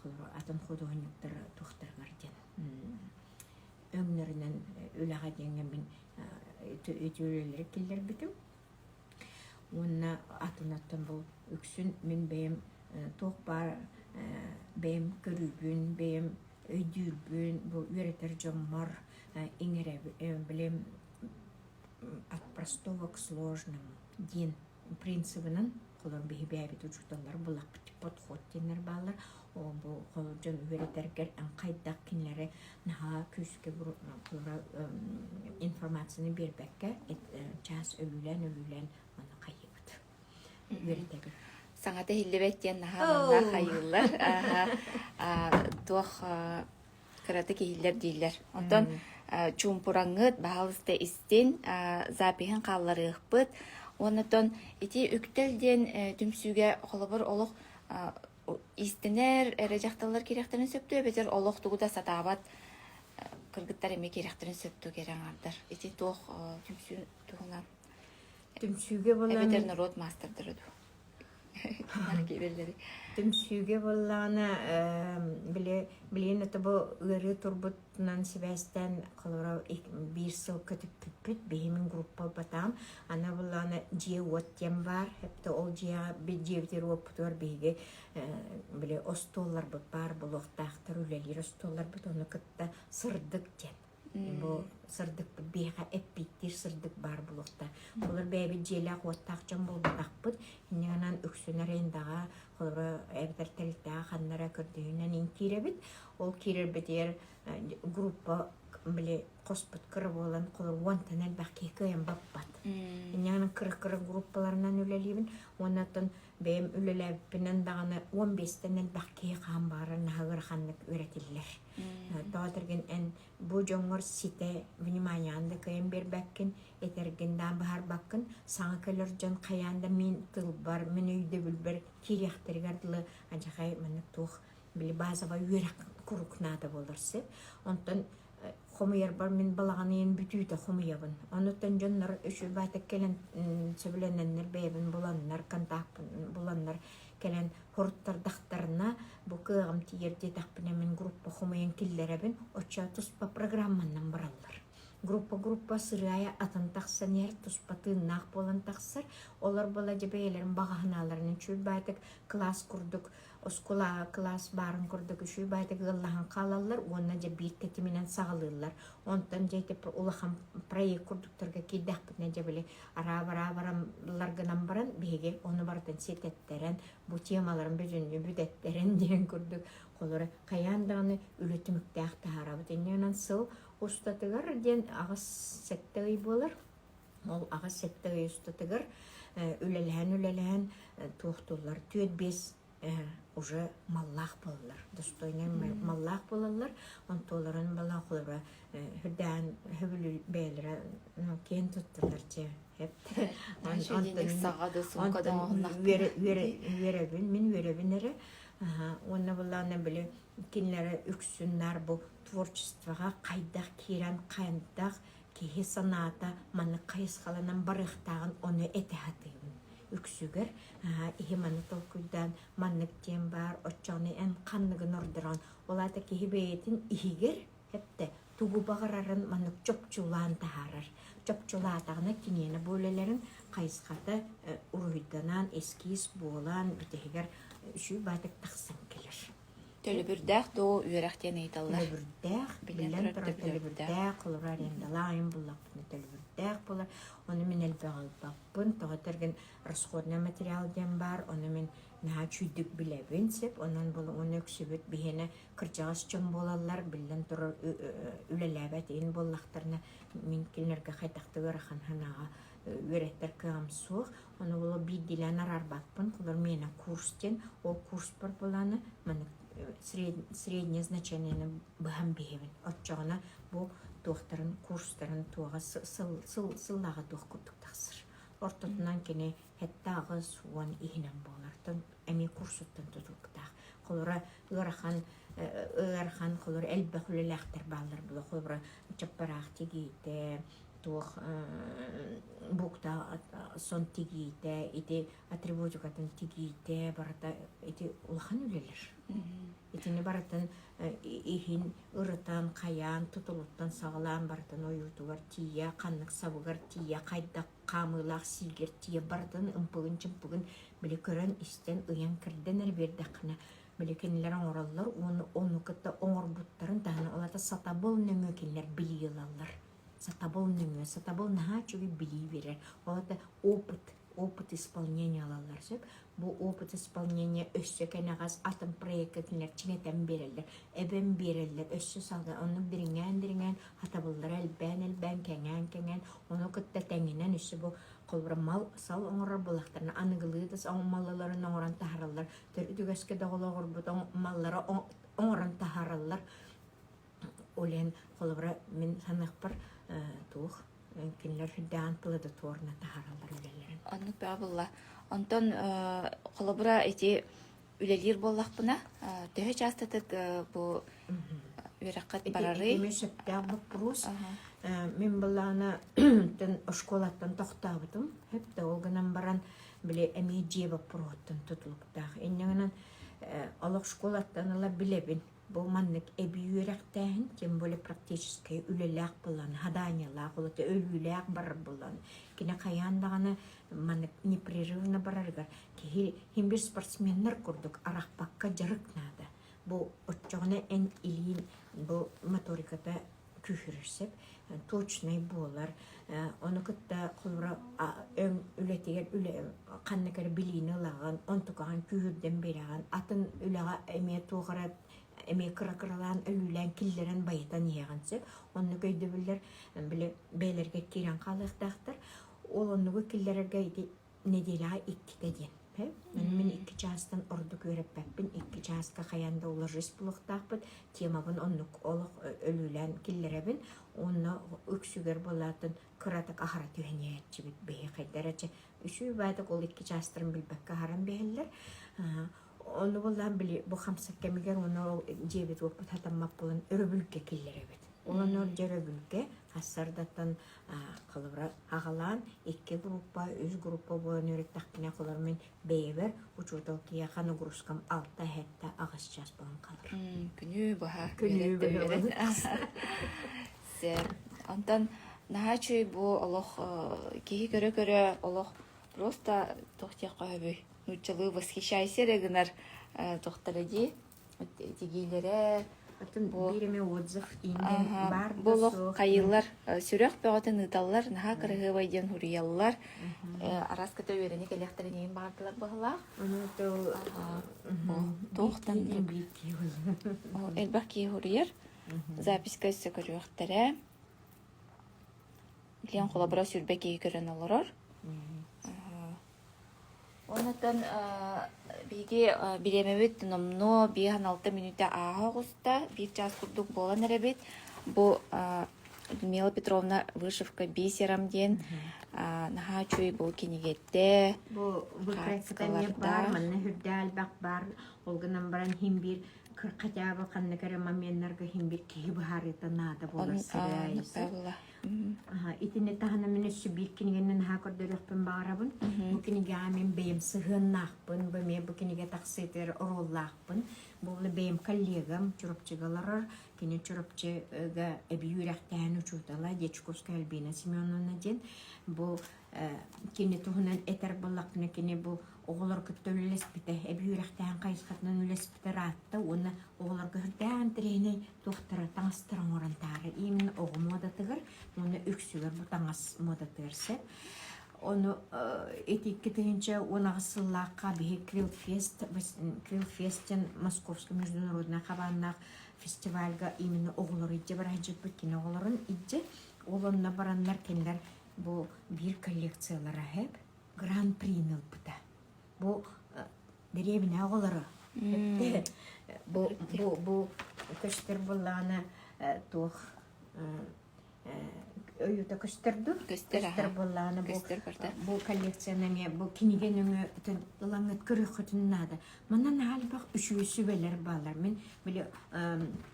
холора атын художниктер тухтаргар ден өңнөрүнөн үлага деңе мен өтүлөлөр киллер битим уна атынаттан бул үксүн мен бейим ток бар бейим көрүбүн бейим өйдүрбүн бу үйрөтер жоммор иңере билем от простого к сложному дин принцибинен колор бейбит учукталар булак подход тенер балар бу колоржон үйрөтергер кайдак кинлери наха күскө колора информацияны бербекке час өлүлен аны кайыбыт үйрөтергер саңата хиллебеттен наха хайыллар туох кыраты кихиллер дийлер онтон чумпураңыт баалысты истин запиһин калларыхпыт онотон ити үктелден түмсүгө холобор олох истинер эрежакталар керектерин сөптү бетер олох тугуда сатаабат кыргыттар эме керектерин сөптү кераңардар ити туох түмсү тугунан түмсүгө болан бетер народ мастердырыду түмсүгө боллана билен это бу ыры турбутунан себестен колора бир сыл көтүп бүт бейимин группа батам ана боллана же оттем бар хепте ол же бежевтер оптор беге биле остоллар бар булуктактар үлелер остоллар бут оны кытта сырдык деп бу сырдык бега эппиттер сырдык бар булукта булар беби желак оттакчан болбакпыт инненан үксүнөрендага холора эбтертелта ханнара көрдүнөн инкиребит ол кирер бетер группа биле коспут кыр болан колор вонтан элбак кыйын баппат. Иннянын кыры группаларынан үлелибин, оннатын бэм үлеләбинен даганы 15-тен элбак кыйын бары нагыр ханнык өретиллер. Тоотырген эн бу жоңор сите вниманиянды кыйын бербәккин, этергендан бахар баккын, саңа көлөр жон каянда мен тыл бар, мен өйдө бүлбер киряхтергардылы ажахай маны тух били базаба үйрек курукнада болырсы. Онтан хомыяр бар мен балаганын бүтүйді хомыябын. Онтан жоннар үші байтак келен сөбілененнер бейбін буланнар, контактын буланнар келен хорттардақтарына бу кыгам тиерде тақпына мен группа хомыян киллеребін оча туспа программаннан баралар. Группа сырая атын тақсан ер туспа тыыннақ болан тақсыр. Олар бала жебейлерін бағахыналарының чүл байтак класс курдук, оскула класс барын курдук үші байтак ғыллахан қалалар, онна же бир кетімінен сағылылар. Онтан жайтып улахан проект курдуктарға кейдақ бітіне жебелі ара-барам-ларғынан баран беге оны бартын сететтерен, бұ темаларын бүдеттерен деген курдук. Қолары қаяндағыны үлетімікті ақтағара бұтыннан сыл устатыгар ден ағыз сеттіғи болар. Ол ағыз сеттіғи устатыгар үлелән туқтулар. Түйет-бес уже маллах болалар. Достойнен маллах болалар. Он толарын бала қолары хүрдән хүбілі бәйлері кен тұттылар че. Мен веребін әрі. Оны бұланы білі кенлері үксінлер бұл творчествоға қайдақ керен қайындақ кейі саната маны қайысқалынан барықтағын оны әтіғатыйын. Үксігір маны толкуйдан манныктен бар, отчаны ән қаннығын ордыран. Олады кейі бейетін игер әпті тугу бағырарын маны чопчулан тағарар. Чопчулатағына кенені бөлелерін қайысқаты ұруйданан эскиз болан бүтігер үші байтық тақсан келер. Төлөбүрдәк до үйрәктен әйталар. Төлөбүрдәк, билен тұры төлөбүрдәк, олар ендалайын бұллақпыны төлөбүрдәк болар. Оны мен әлбі албақпын, тоғытырген расходный материал ден бар, оны мен наға чүйдік білебін сеп, онын бұл оны өксібіт бейені кірчағыз чын болалар, билен тұры үлеләбәт ең боллақтарына мен келінерге қайтақты ғыраған ханаға өреттер кығам суық. Оны бұл бидділен арар бақпын, құлар мені курстен, ол курс бар боланы, среднее значение бахам бейбін. Отчағына бұл туақтарын, курстарын туаға сыллаға туақ күптік тақсыр. Ортотынан кені әттағы суан ихінен болар. Әме курсуттан тұтылықтақ. Қолыра ұғархан, қолыра әлбі құлылақтар балар бұл. Қолыра чаппарақ тегейді, туақ бұқта сон тегейді, еті атрибутикатын тегейді, барата еті ұлған өлелер. Етіне баратын ихин ұрытан, қаян, тұтылыттан сағылан баратын ойутуғар тия, қаннық сабығар тия, қайдақ қамылақ сигер тия баратын ұмпығын-чымпығын білі көрін істен ұян кірден әрбердіқіні білі кенілер оңыралылар, оны күтті оңыр бұттарын дағына олата сатабол нөңі кенілер білі елалар. Сатабол наға чөгі білі берер. Олата опыт исполнения алалар сөп. Бұл опыт исполнения өссі кәнағаз атын проектлер чинетен берелер, әбен берелер, өссі салды. Оны бірінген, хатабылдар әлбән, кәңән, оны күтті тәңінен өссі бұл қолбыр мал сал оңырар бұлақтарына анығылыдыз, малларын оңыран тахаралар, түрдігеске дағылы ғырбыт маллары оңыран тахаралар. Олен қолбыр мен санық бір туық, кенлер хүддән пылыды туарына тахаралар өлелерін. Анық бәбілла. Онтон қолыбыра әте үлелер боллақпына, төхі частатык бұл үйраққат барары. Еме сөптәк бұл бұрыс. Мен бұланы школаттан тоқтабыдым. Хөпті олғынан баран біле әме жебі бұрғыттын тұтылықтағы. Еннеңінен олық школаттан ала білебін. Бұл маннық әбі үйрақтағын, кем болы практически үлеләк болан, хаданялақ, олаты өліләк барыр болан. Кені қаяндағаны маннық непрерывны барарғар. Хем бір спортсменнер көрдік, арақпаққа жарықнады. Бұл отчағына ән илейін, бұл моториката күйірірсіп, точный болар. Оны күтті құлыра өң үлетегер қаннықар білейіні лаған, онтықаған күйірден береген, атын үлеға әме тоғырат эме кыра-кыралаан өлүлән киллерен байытан иягансып, онны көйдө билер биле бәйләргә кирән калыктактыр. Ол онны киллерге ити неделя 2 ден. Мен 2 частан орду көрөппәппин, 2 частка хаянда уложись булуктакпыт. Темабын оннук олық өлүлән киллеребин, онны өксүгер болатын кыратык ахара түйәнәтчи бит бей кайдарача. Үчү бадык ол 2 частырын билбәккә харам беһелләр. Onu bollan bili bu hamsak kemiger onu cebet oput hatammak bulan örübülke killerebet. Olan örübülke hasardatan kalıbra ağalan 2 gruppa, 3 gruppa bulan örük takkine kılarmen beyber uçurtal ki yakını gruskam altta hetta ağışacağız bulan kalır. Günü baha. Günü baha. Ser. Ondan naha çöy bu Allah kehi göre Allah просто tohtiyakka höbü. Нучалы восхищайся регнар тохтаради тигилере Береме отзыв инген бар болок кайыллар сүрөк бөгөтөн ыталлар наха кырыгы байден хурияллар араска төбөрени келехтерин эң бардылар бахла тохтан элбаки хурияр записка сөкөрөктөрө клиент коллабора сүрбеки көрөн алырар. Онотон биге билемебит номно 5-6 минутта агуста 1 час курдук болан эребит. Бу Людмила Петровна вышивка бисерам ден наха чуй бу кинигетте. Бу практиканы бар, манна хүрдәл бак бар. Олгынан баран химбир кыркатабы каннакара маменнарга химбир ки бахарыта нада болар сирайс. Итине тахана мене сүбик кинигенен хакырдырыкпын барабын. Бу киниге амен бейм сыгыннакпын, беме бу киниге таксытыр ороллакпын. Бу бейм коллегам чурапчыгалар, кине чурапчыга эбиюрактан учутала Дечковская Альбина Семеновна ден. Бу кине тухунан этер боллакны кине бу оғылар күттөлілес біті, әбейірақтан қайысқатынан үлес біті ратты, оны оғылар көрден тірейіне тоқтыры таңыстырын орантары. Емен оғы мода тығыр, оны үксігір бұл таңыз мода тығырсы. Оны этикке тігінші оңағы сыллаққа бейі Крилфестен Московский международный қабаннақ фестивальға именно оғылар идде бір әжет біткен оғыларын идде. Олонна баранлар кендер бұл бір коллекциялары әп гран-приныл бұта. Бу деревня оғылары. Бу көштер болланы тух өйүті көстерді. Көстер болланы бу коллекцияны бу кинеген өңі лаңыт көрік құтыннады. Манан албақ үші бәлер балар. Мен біле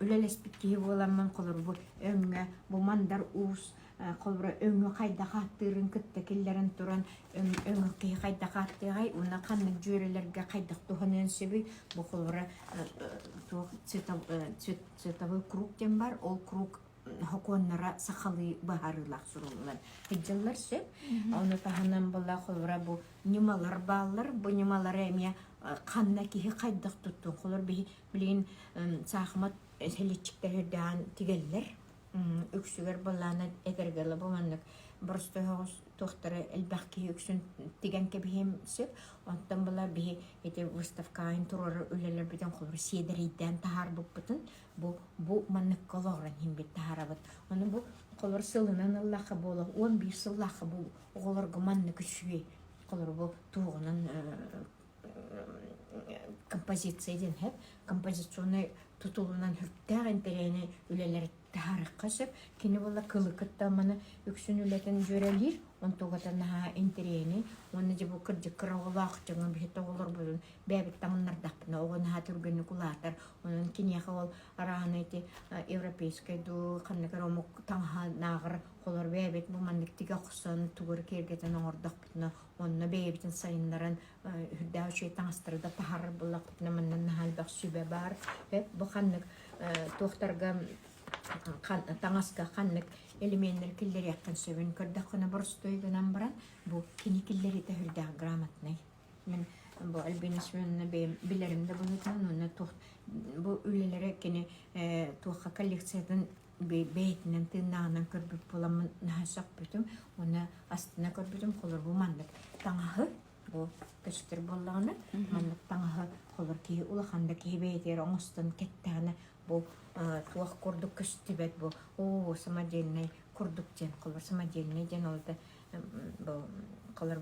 үлелес біткейі боламын қолыр бу өңі, бу мандар уыз, қолбыра өңі қайда қаттырын күтті келдерін тұран өңі кей қайда қаттығай, оны қанның жөрелерге қайдақ тұғынын сөбі, бұл қолбыра цветовой круг ден бар, ол круг хоконнара сақалы бағарылақ сұрулар. Хеджалар сөп, оны тағынан бұла қолбыра бұл немалар балар, бұл немалар әме қанна кейі қайдақ тұттың қолыр білейін сақымат сәлетчіктерден тігелілер. Үксүгер болланы эгергеле болманнык борстогос тохтары элбахки үксүн тиген кебихим сөп онтан була бихи эти выставкаын турар үлелер битен холор седериден тахар буппутун бу маннык кологран химбит тахарабыт оны бу холор сылынан аллаха боло 11 сыллаха бу оголорго маннык үчүгей холор бу тугунан композиция ден хеп композиционный тутулунан хүрттәген терени үлелер тахарык касып кини була кылыкытта маны үксүн үлетен жөрелир он тогатана интерени оны же бу кырдык кыравлак жана бит оголор булун бебит тамнардакпына огон хатыргыны кулатар онун кини хавал араанайти европейский ду каннакаромок таңха нагыр колор бебит бу мандык тиге кусан тугур кергетен ордакпына онны бебитин сайыннарын хүрдәүче таңстырда тахар булакпына маннан халбак сүбе бар бу каннык тохтарга таңаска қанлык элементтер киллер яккан сөбүн көрдөхүнө борстойгунан баран бу киникиллери тахылда грамотный мен бу альбинисменно билеримде булутун уну бу үлелере кини туха коллекциядан бейтинен тыынаагынан көрбүп буламын нахасак бүтүм уну астына көрбүтүм колор бу мандык таңахы бу көстөр боллагына маннык таңга холор ки улаханда ки бейтер оңстон кеттәне бу туах курдук көстүбет бу самодельный курдук ден колор самодельный ден олда бу колор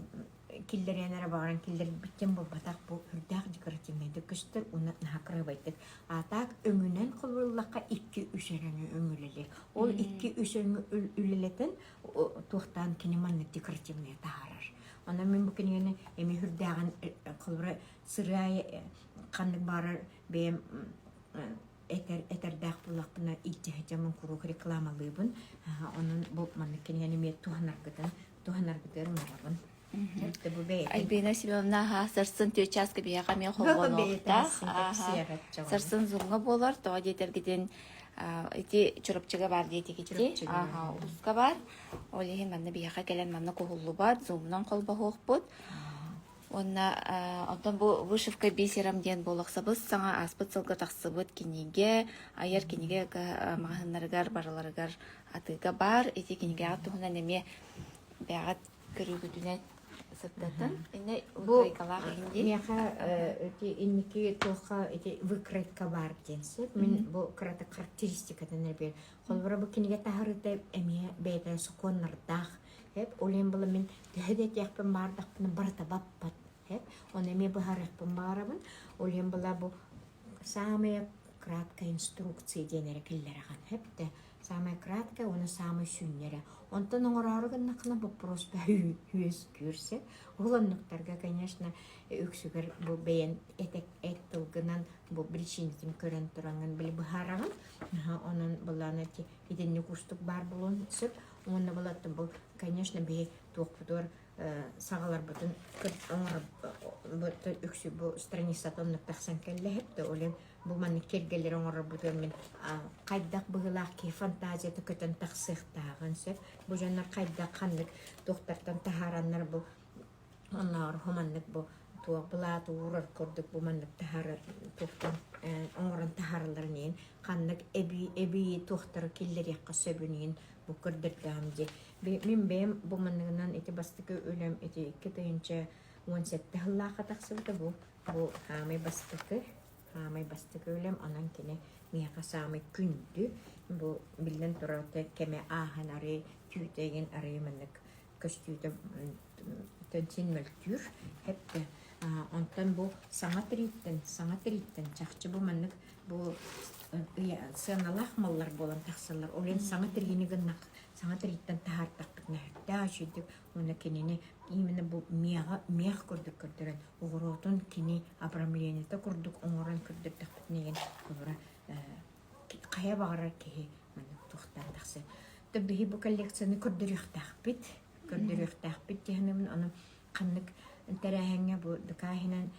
киллеренер баран киллер биттен бу батак бу үрдәк декоративный көстөр уна хакрабайт атак өңүнен колорлакка 2-3 өңүлеле ол 2-3 үлелетен туахтан кинеманны декоративный таарар ана мен бу кинене эми үрдәган колор сырай канды барар бем этердәк булакны иттәҗәмен куру рекламалыбын onun бу манкинене ме туханаргытыр марабын Альбина Семеновна сарсын төчаска бияга мен холгон окта. Сарсын зунга болар, то детергиден эти чурапчыга бар дети кити. Уска бар. Олехин манна бияга келен манна кохуллу бар, зумнан колба хокпут. Онна онтон бу вышивка бисерам ден болаксабыз саңа аспыт сылга таксыбыт киниге, аяр киниге магыннаргар бараларгар атыга бар, эти киниге атуна неме бягат көрүгүтүнө сыптатын. Эне украйкалар инде. Меха эти инники тоха эти выкройка бар денсе. Мен бу крата характеристикадан бер. Холбара бу киниге тахырыта эме бейте суконнардах. Хеп олен бул мен дэдет япын бардакны барта баппат. Хеп оны ме бахарыпын барабын. Олен була бу самая краткая инструкция денере келлераган. Хеп те самая краткая, оны самая шүннере. Онтон оңорарыгын нақына вопрос бәйіз көрсе, оланнықтарға, конечно, өксігір бұл бәйін әттілгінен бұл причинетін көрін тұраңын білі бұхарағын. Оның бұланы еденне күстік бар бұлын сөп, оны бұлатын бұл, конечно, бәй тоқпыдыр сағалар бұтын өксі бұл страницатонлық тақсан кәлі әпті олен бұл маны келгелер оңыры бұтын мен қайдақ бұғылақ ке фантазияты көтін тақсықтағын сөп. Бұл жанар қайдақ қандық тоқтартан тахаранлар бұл онлар хоманлық бұл туақ бұлаты ұрыр көрдік бұл манлық тахары тоқтан оңырын тахарыларын ең қандық әбей тоқтары келдер яққа сөбінен бұл көрдірдіғам де. Мен бәйім бұл манлығынан әті бастықы өлім әті 2-17 ғыллаға тақсылды бұл хамай бастықы өлім анан кене мияқа самай күнді бұл білден тұраты кәме ағанары түйтеген арайманлық көстүйді төнсен мөлтүр әпті. Онтан бұл саңа триттен чақчы бұл манлық бұл сыналақ маллар болан тақсылар. Олен саңа тригенігіннақ саңа триттен тахартақ бітіне әрді ашыдық. Оны кенені именно бұл мияқ көрдірін. Оғыротын кені абрамленеті көрдік, оңырын көрдірдік бітінеген көбірі қая бағарар кеге тұқтан тақсы. Төббеге бұл коллекцияны көрдіріқтақ бит дегенімін оны қанық тәрәхәңе бұл дұқайынан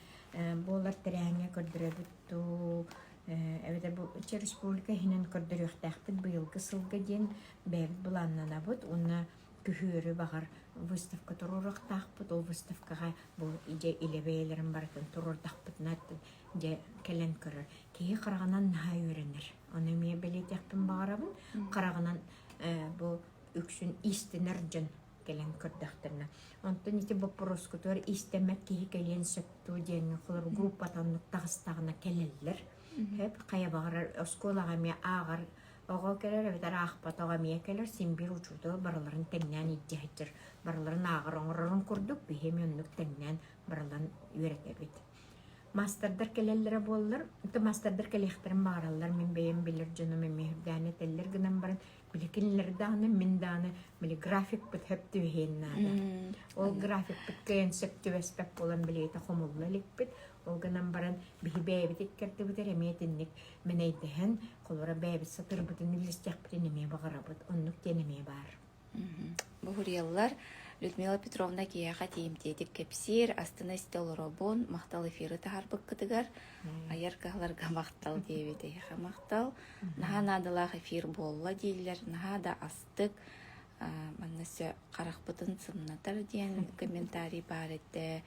болар тәрәхәңе көрдірі бұтту. Әбеді бұл республика хинен көрдіріқтақ бит бұйылғы сылғы ден бәбіт бұланнана бұд. Оны күхөрі бағар выставка тұрырықтақ бұд. Ол выставкаға бұл иде илебейлерін бартын тұрырдақ бұд. Де кәлен көрір. Кеге қарағынан наға өрінір. Оны ме білетеқпін бағарабын. Қарағынан бұл үксін истінер жын кәлен көрдіқтірні. Онтан ете вопрос көтөр истемек кеге кәлен сөпту дейін құлыр группатанлық тағыстағына кәлелер. Қая бағарар осколаға ме ағар оға кәлер, әбетар ақпат оға ме кәлер, сен бір ұчуды барыларын тәңнен иттехеттір. Барыларын ағыр оңырырын көрдік, бейхем өнлік тәңнен барыларын үйрет әбет. Мастердар кәлелері болылар, мастердар кәлектірін бағаралар, мен бейім білір жыны мен мехірдәне тәлілер гынан барын, білекінлер дағыны, мен дағыны, білі график бұт хөпті вейін нады. Ол график бұт көйін сөпті вәспәп болан білейті қомылы лік бұт, ол гынан барын бігі бәйбіт еткерді бұтыр әметінлік мен әйдіғін, қолыра бәйбіт сатыр бұтын үлістек бұтын еме бағара бұт, онлық денеме бар. Бұғыреллар, Людмила Петровна кияға тейімтедік кепсир, астына стел робон, мақтал эфирі тағар бұққытығар, аяр қағыларға мақтал дейбет әйіға мақтал. Наға надылақ эфир болла дейлер, наға да астық, маннасы қарақ бұтын сымнатар дейін комментарий бар етті.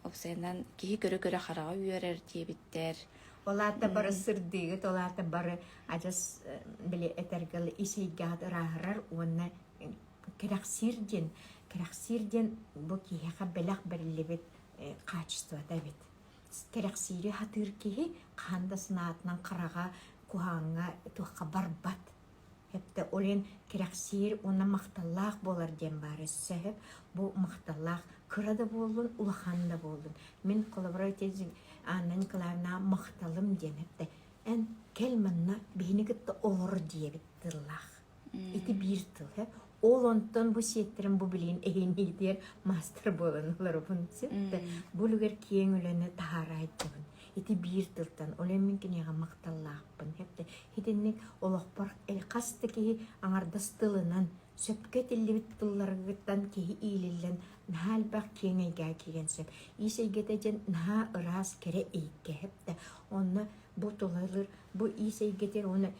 Опсайынан кейі көрі-көрі қараға үйерер дейбеттер. Олата бары сырдығыт, олата бары ажас білі әтергілі исейгад ұрағырар, оны керақсирден бұл кейіға білақ бірілібет качество дабит. Керексири хатыр киһи каханда сынаатынан карага куханга туха барбат. Хепте олен керексир уна макталлах болар дем бар эссеп бу макталлах кырада болдун улаханда болдун. Мен коллаборатив Анна Николаевна макталым дем хепте эн келманна бейнигитте олор диебит тыллах. Ити бир тыл хеп. Ол онтон бу сеттерин бу билин эйнидер мастер боланылар бунсетте. Булугер киен үлені тахарайдыбын. Ити бир тылтан олен минкинега макталлаакпын хепте. Хитинник олохпар элкасты ки аңардастылынан сөпкө тиллибит тылларгыттан ки иилиллен нахалбак киеңега кигенсеп. Исейгетежен наха ырас кере эйкке хепте. Онна бу толалыр бу исейгетер оны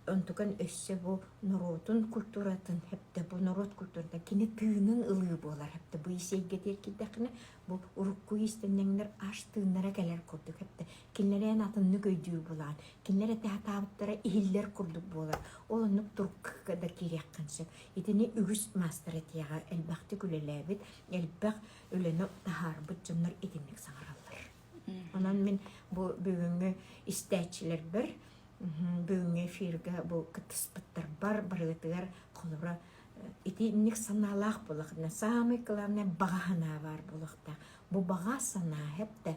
онтукан өссө бу норотун культуратын хепте бу норот культурда кини тыынын ылыы болар хепте бу исейгетер киддакына бу урукку истеннеңнер аш тыыннара келер курдук хепте кинлерен атынны көйдүү булан кинлере таатабыттара ихиллер курдук болар ол оннук турукка да киряккансып итини үгүс мастеретияга элбакты күлелебит элбак өлөнө тахарбыт жоннор итинник саңараллар. Онан мен бу бүгүнгү истечилер бир бүгүнгү эфирге бу кытыспыттар бар барытыгар колора ити ник саналах булакна самый главный багана бар булакта бу бага сана хепте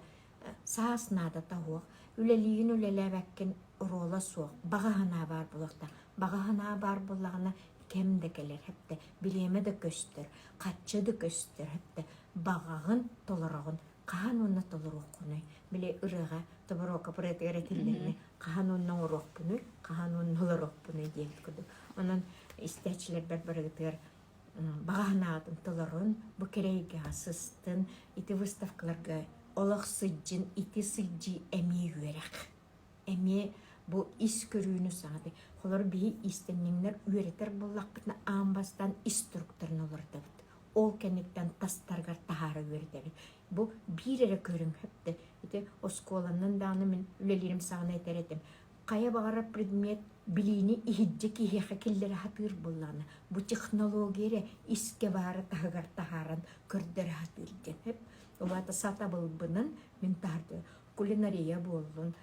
сааснада таук үлелигин үлелебеккен рола суок багана бар булакта багана бар булагына кемде келер хепте билеме да көстөр каччы да көстөр хепте багагын толорогун канунна толорокуны биле ырыга тоборока претере тилдерне канунна урокпуны канунна толорокпуны дейт көдү. Онун истечилер бер-биригер баганаатын толорун бу керейге асыстын ити выставкаларга олох сыджын ити сыджы эми үерек. Эми бу ис көрүүнү саңады. Холор би истеннеңнер үеретер буллакпытна амбастан инструкторун олордабыт. Ол кенниктен тастаргар тахары үеретер. Бу бирере көрүн хепте. Ити осколанын даны мен үлелерим сагына этеретим. Кая багара предмет билини ихиджи кихеха киллери хатыр булланы. Бу технология иске бары тахагар тахаран көрдер хатыр ден хеп. Олата сата былбынын мен тарды. Кулинария болдун,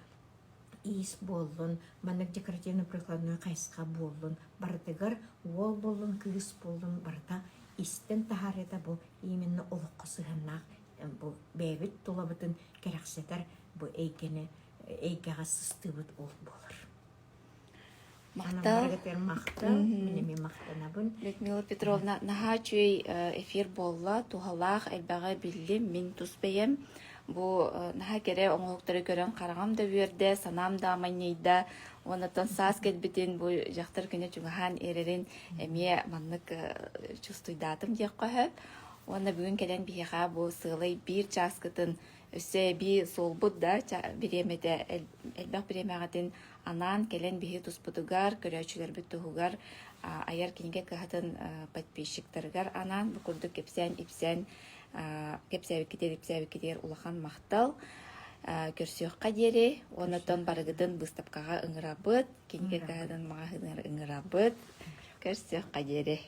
ис болдун, маннык декоративно-прикладной кайска болдун, бардыгар ол болдун, кыыс болдун, барда истен тахарета бу именно олыққа сыгыннақ бу бәбіт толабытын керексетер бу эйгеға сыстыбыт ол болыр. Мақтал. Мақтал, менеме мақтанабын. Людмила Петровна, наха чүй эфир болла, тухалақ әлбәға білім, мен туспайым. Бу наха кере оңылықтары көрін қарағам да верде, санам да амайнейда, онытын сас кетбітін бу жақтыр күні жүңіған ерерін әме маннық чувстуйдатым дек қойып. Оны бүгін келен бейға бу сылай бір час кытын өсі би солбуд да біремеде әлбәқ біремеғатын анан келен бейі туспудугар, көрәчілер бүт тұғугар, аяр кенге кығатын подписчиктаргар анан бұқырды кепсен, ипсен, кепсәві кетер улахан мақтал. Көрсөққа дері, онытын барығыдын бұстапқаға ыңырабыд, кенге кағыдын мағағыныр ыңырабыд, көрсөққа дері.